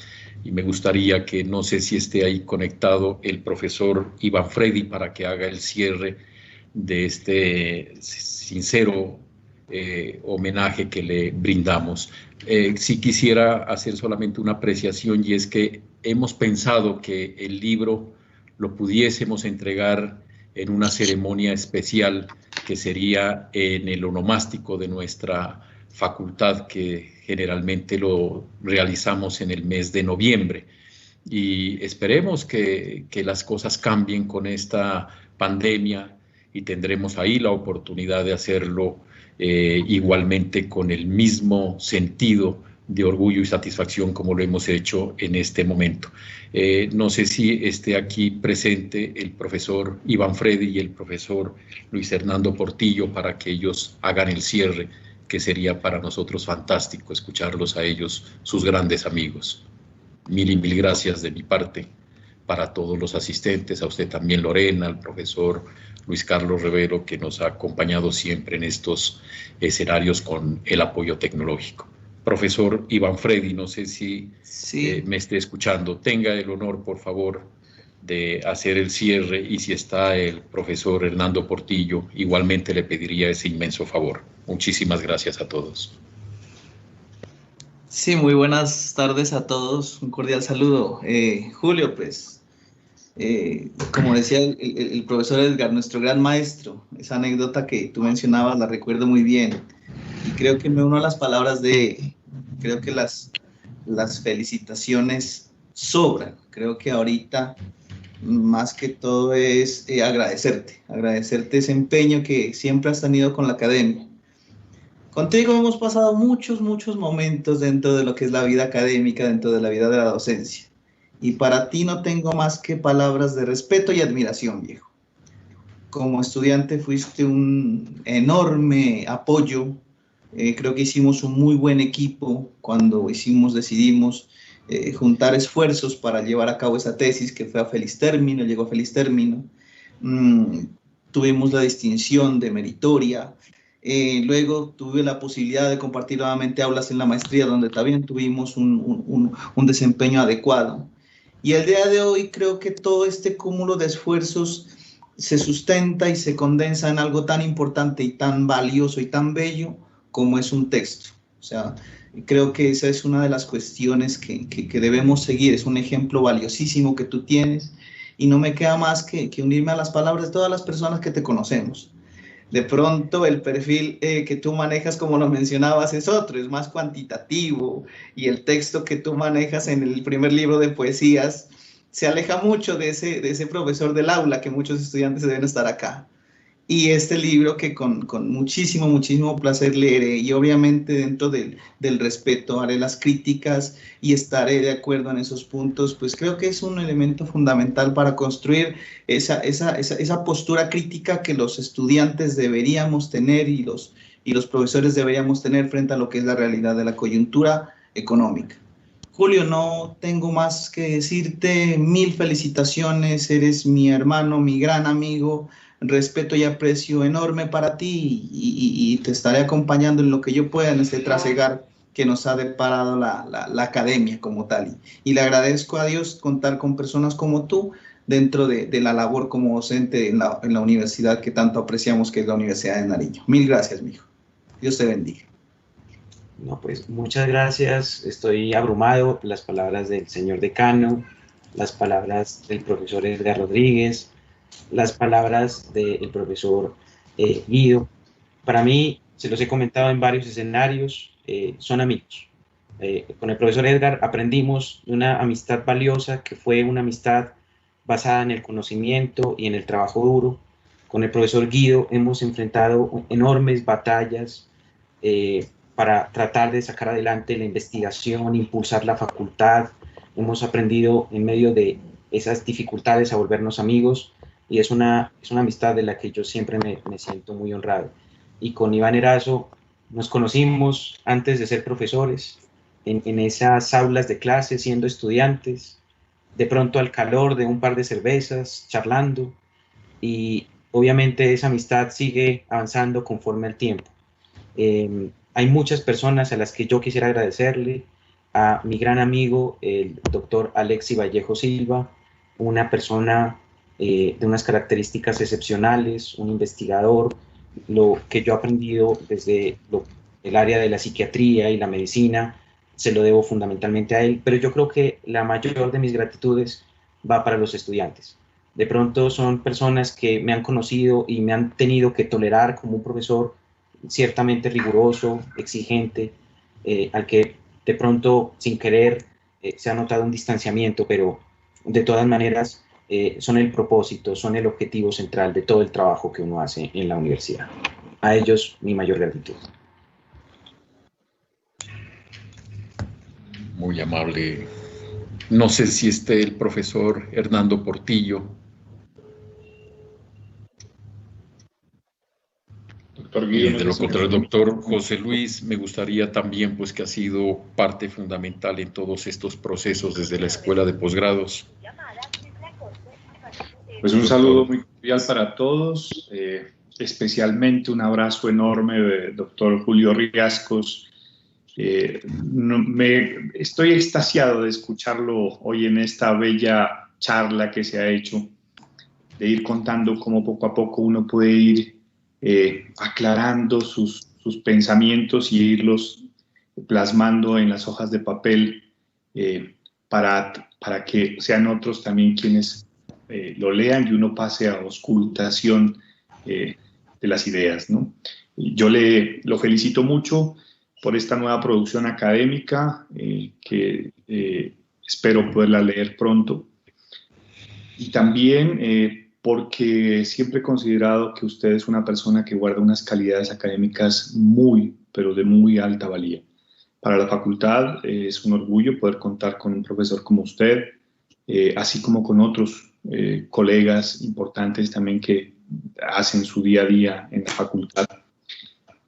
Y me gustaría que, no sé si esté ahí conectado, el profesor Iván Freddy para que haga el cierre de este sincero homenaje que le brindamos. Sí quisiera hacer solamente una apreciación, y es que hemos pensado que el libro lo pudiésemos entregar en una ceremonia especial que sería en el onomástico de nuestra facultad, que generalmente lo realizamos en el mes de noviembre. Y esperemos que las cosas cambien con esta pandemia, y tendremos ahí la oportunidad de hacerlo igualmente con el mismo sentido de orgullo y satisfacción como lo hemos hecho en este momento. No sé si esté aquí presente el profesor Iván Freddy y el profesor Luis Hernando Portillo para que ellos hagan el cierre, que sería para nosotros fantástico escucharlos a ellos, sus grandes amigos. Mil y mil gracias de mi parte para todos los asistentes, a usted también, Lorena, al profesor Luis Carlos Rivero, que nos ha acompañado siempre en estos escenarios con el apoyo tecnológico. Profesor Iván Freddy, no sé si me esté escuchando, tenga el honor, por favor, de hacer el cierre, y si está el profesor Hernando Portillo, igualmente le pediría ese inmenso favor. Muchísimas gracias a todos. Sí, muy buenas tardes a todos, un cordial saludo. Julio, pues, como decía el profesor Edgar, nuestro gran maestro, esa anécdota que tú mencionabas la recuerdo muy bien, y creo que me uno a las palabras creo que las felicitaciones sobran. Creo que ahorita más que todo es agradecerte ese empeño que siempre has tenido con la academia. Contigo hemos pasado muchos momentos dentro de lo que es la vida académica, dentro de la vida de la docencia. Y para ti no tengo más que palabras de respeto y admiración, viejo. Como estudiante fuiste un enorme apoyo. Creo que hicimos un muy buen equipo cuando decidimos juntar esfuerzos para llevar a cabo esa tesis que fue a feliz término, llegó a feliz término. Tuvimos la distinción de meritoria. Luego tuve la posibilidad de compartir nuevamente aulas en la maestría, donde también tuvimos un desempeño adecuado. Y el día de hoy creo que todo este cúmulo de esfuerzos se sustenta y se condensa en algo tan importante y tan valioso y tan bello como es un texto. O sea, creo que esa es una de las cuestiones que debemos seguir. Es un ejemplo valiosísimo que tú tienes, y no me queda más que unirme a las palabras de todas las personas que te conocemos. De pronto el perfil que tú manejas, como lo mencionabas, es otro, es más cuantitativo, y el texto que tú manejas en el primer libro de poesías se aleja mucho de ese profesor del aula que muchos estudiantes deben estar acá. Y este libro que con muchísimo placer leeré, y obviamente dentro del respeto haré las críticas y estaré de acuerdo en esos puntos, pues creo que es un elemento fundamental para construir esa postura crítica que los estudiantes deberíamos tener y los profesores deberíamos tener frente a lo que es la realidad de la coyuntura económica. Julio, no tengo más que decirte, mil felicitaciones, eres mi hermano, mi gran amigo, respeto y aprecio enorme para ti, y te estaré acompañando en lo que yo pueda en este trasegar que nos ha deparado la academia como tal. Y le agradezco a Dios contar con personas como tú dentro de la labor como docente en la universidad que tanto apreciamos, que es la Universidad de Nariño. Mil gracias, mijo. Dios te bendiga. No, pues muchas gracias. Estoy abrumado por las palabras del señor decano, las palabras del profesor Edgar Rodríguez, las palabras del profesor Guido. Para mí se los he comentado en varios escenarios, son amigos. Con el profesor Edgar aprendimos de una amistad valiosa que fue una amistad basada en el conocimiento y en el trabajo duro. Con el profesor Guido hemos enfrentado enormes batallas para tratar de sacar adelante la investigación, impulsar la facultad. Hemos aprendido en medio de esas dificultades a volvernos amigos y es una amistad de la que yo siempre me siento muy honrado. Y con Iván Erazo nos conocimos antes de ser profesores, en esas aulas de clase, siendo estudiantes, de pronto al calor de un par de cervezas, charlando, y obviamente esa amistad sigue avanzando conforme al tiempo. Hay muchas personas a las que yo quisiera agradecerle, a mi gran amigo, el doctor Alexi Vallejo Silva, una persona de unas características excepcionales, un investigador. Lo que yo he aprendido desde el área de la psiquiatría y la medicina se lo debo fundamentalmente a él, pero yo creo que la mayor de mis gratitudes va para los estudiantes. De pronto son personas que me han conocido y me han tenido que tolerar como un profesor ciertamente riguroso, exigente, al que de pronto sin querer se ha notado un distanciamiento, pero de todas maneras son el propósito, son el objetivo central de todo el trabajo que uno hace en la universidad. A ellos mi mayor gratitud. Muy amable. No sé si esté el profesor Hernando Portillo. Doctor Guido, y de lo contrario, el doctor José Luis, me gustaría también, pues, que ha sido parte fundamental en todos estos procesos desde la Escuela de Posgrados. Pues un saludo muy cordial para todos, especialmente un abrazo enorme, doctor Julio Riascos. Estoy extasiado de escucharlo hoy en esta bella charla que se ha hecho, de ir contando cómo poco a poco uno puede ir aclarando sus pensamientos y irlos plasmando en las hojas de papel para que sean otros también quienes lo lean y uno pase a auscultación de las ideas, ¿no? Yo lo felicito mucho por esta nueva producción académica que espero poderla leer pronto. Y también porque siempre he considerado que usted es una persona que guarda unas calidades académicas pero de muy alta valía. Para la facultad es un orgullo poder contar con un profesor como usted, así como con otros colegas importantes también que hacen su día a día en la facultad.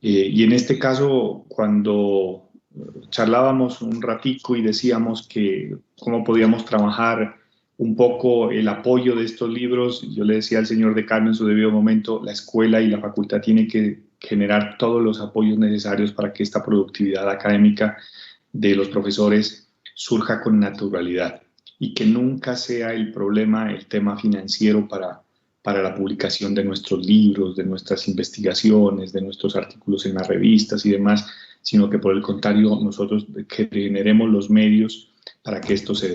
Y en este caso, cuando charlábamos un ratico y decíamos que cómo podíamos trabajar un poco el apoyo de estos libros, yo le decía al señor decano en su debido momento, la escuela y la facultad tienen que generar todos los apoyos necesarios para que esta productividad académica de los profesores surja con naturalidad y que nunca sea el problema el tema financiero para la publicación de nuestros libros, de nuestras investigaciones, de nuestros artículos en las revistas y demás, sino que por el contrario nosotros generemos los medios para que esto se dé.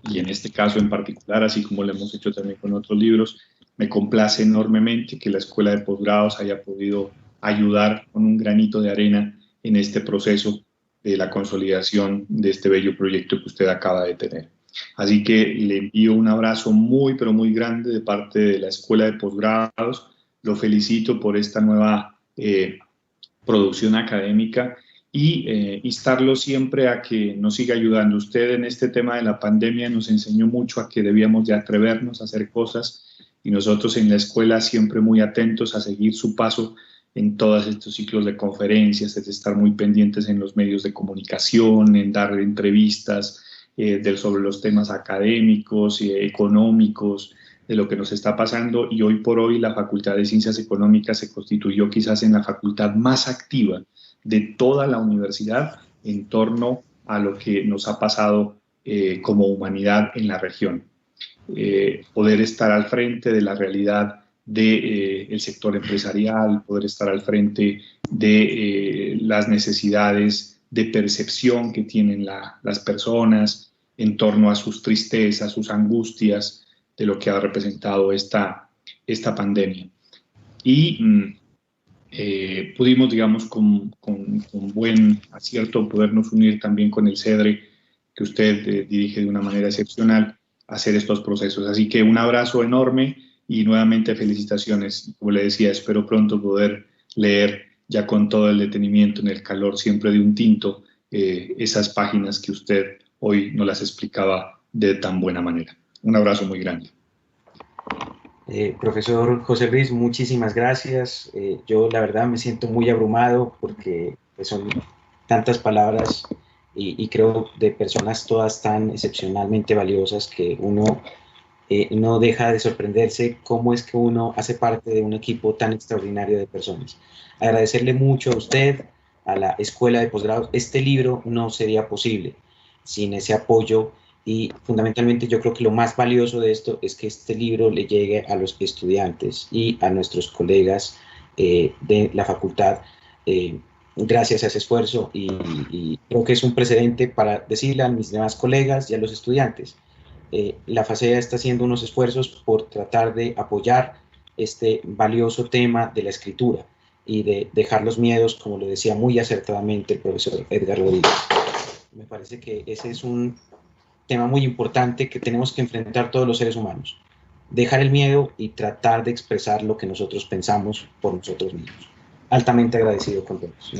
Y en este caso en particular, así como lo hemos hecho también con otros libros, me complace enormemente que la Escuela de Posgrados haya podido ayudar con un granito de arena en este proceso de la consolidación de este bello proyecto que usted acaba de tener. Así que le envío un abrazo muy, pero muy grande de parte de la Escuela de Posgrados. Lo felicito por esta nueva producción académica y instarlo siempre a que nos siga ayudando. Usted en este tema de la pandemia nos enseñó mucho a que debíamos de atrevernos a hacer cosas y nosotros en la escuela siempre muy atentos a seguir su paso en todos estos ciclos de conferencias, es de estar muy pendientes en los medios de comunicación, en dar entrevistas sobre los temas académicos y económicos, de lo que nos está pasando, y hoy por hoy la Facultad de Ciencias Económicas se constituyó quizás en la facultad más activa de toda la universidad en torno a lo que nos ha pasado como humanidad en la región. Poder estar al frente de la realidad del sector empresarial, poder estar al frente de las necesidades de percepción que tienen las personas en torno a sus tristezas, sus angustias de lo que ha representado esta pandemia. Y pudimos, digamos, con buen acierto podernos unir también con el CEDRE, que usted dirige de una manera excepcional, a hacer estos procesos. Así que un abrazo enorme y nuevamente felicitaciones. Como le decía, espero pronto poder leer ya con todo el detenimiento, en el calor siempre de un tinto, esas páginas que usted hoy nos las explicaba de tan buena manera. Un abrazo muy grande. Profesor José Luis, muchísimas gracias. Yo la verdad me siento muy abrumado porque pues, son tantas palabras y creo de personas todas tan excepcionalmente valiosas que uno no deja de sorprenderse cómo es que uno hace parte de un equipo tan extraordinario de personas. Agradecerle mucho a usted, a la Escuela de Posgrados. Este libro no sería posible sin ese apoyo. Y fundamentalmente yo creo que lo más valioso de esto es que este libro le llegue a los estudiantes y a nuestros colegas de la facultad gracias a ese esfuerzo y creo que es un precedente para decirle a mis demás colegas y a los estudiantes. La FACEA está haciendo unos esfuerzos por tratar de apoyar este valioso tema de la escritura y de dejar los miedos, como lo decía muy acertadamente el profesor Edgar Rodríguez. Me parece que ese es un tema muy importante que tenemos que enfrentar todos los seres humanos. Dejar el miedo y tratar de expresar lo que nosotros pensamos por nosotros mismos. Altamente agradecido con todos.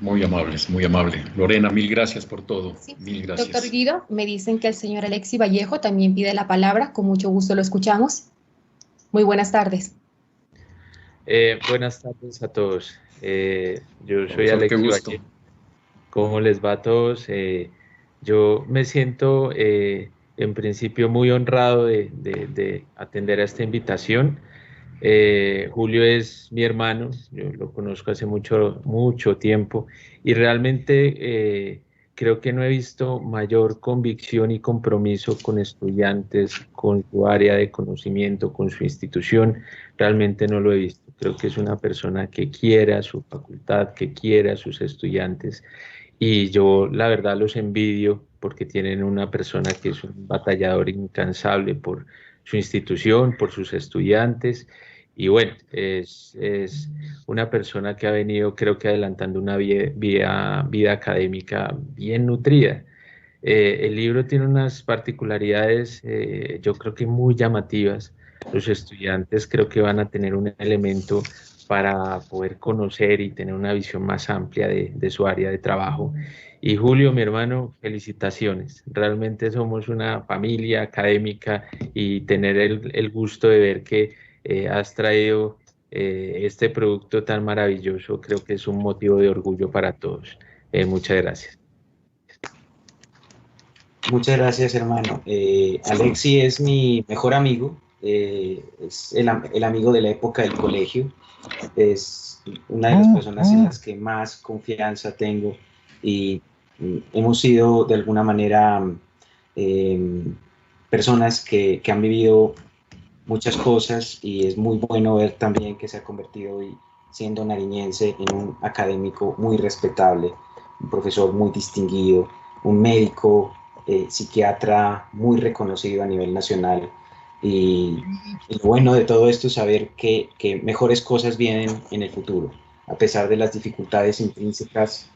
Muy amables, muy amable. Lorena, mil gracias por todo. Sí. Mil gracias. Doctor Guido, me dicen que el señor Alexis Vallejo también pide la palabra. Con mucho gusto lo escuchamos. Muy buenas tardes. Buenas tardes a todos. Yo soy Alexis Vallejo. ¿Cómo les va a todos? Yo me siento en principio muy honrado de atender a esta invitación. Julio es mi hermano, yo lo conozco hace mucho tiempo y realmente creo que no he visto mayor convicción y compromiso con estudiantes, con su área de conocimiento, con su institución. Realmente no lo he visto. Creo que es una persona que quiere a su facultad, que quiere a sus estudiantes. Y yo la verdad los envidio porque tienen una persona que es un batallador incansable por su institución, por sus estudiantes. Y bueno, es una persona que ha venido, creo que adelantando una vida académica bien nutrida. El libro tiene unas particularidades, yo creo que muy llamativas. Los estudiantes creo que van a tener un elemento para poder conocer y tener una visión más amplia de su área de trabajo. Y Julio, mi hermano, felicitaciones. Realmente somos una familia académica y tener el gusto de ver que has traído este producto tan maravilloso, creo que es un motivo de orgullo para todos. Muchas gracias. Muchas gracias, hermano. Alexis es mi mejor amigo, es el amigo de la época del colegio, es una de las personas en las que más confianza tengo y hemos sido de alguna manera personas que han vivido muchas cosas y es muy bueno ver también que se ha convertido hoy, siendo nariñense, en un académico muy respetable, un profesor muy distinguido, un médico, psiquiatra muy reconocido a nivel nacional. Y lo bueno de todo esto es saber que mejores cosas vienen en el futuro. A pesar de las dificultades intrínsecas,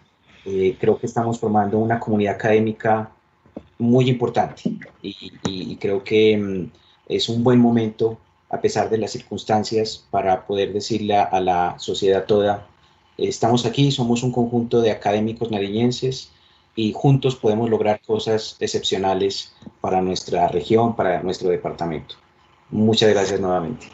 creo que estamos formando una comunidad académica muy importante y creo que es un buen momento, a pesar de las circunstancias, para poder decirle a la sociedad toda, estamos aquí, somos un conjunto de académicos nariñenses y juntos podemos lograr cosas excepcionales para nuestra región, para nuestro departamento. Muchas gracias nuevamente.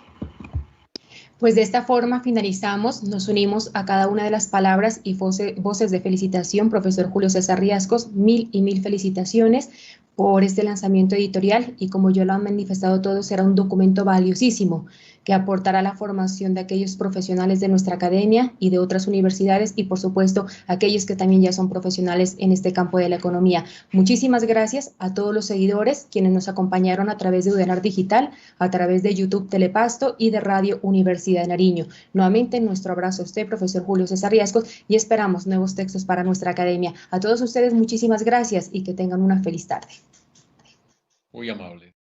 Pues de esta forma finalizamos, nos unimos a cada una de las palabras y voces de felicitación. Profesor Julio César Riascos, mil y mil felicitaciones por este lanzamiento editorial y como yo lo han manifestado todos, será un documento valiosísimo que aportará a la formación de aquellos profesionales de nuestra academia y de otras universidades y por supuesto aquellos que también ya son profesionales en este campo de la economía. Muchísimas gracias a todos los seguidores quienes nos acompañaron a través de Udenar Digital, a través de YouTube Telepasto y de Radio Universidad de Nariño. Nuevamente nuestro abrazo a usted, profesor Julio César Riascos, y esperamos nuevos textos para nuestra academia. A todos ustedes muchísimas gracias y que tengan una feliz tarde. Muy amable.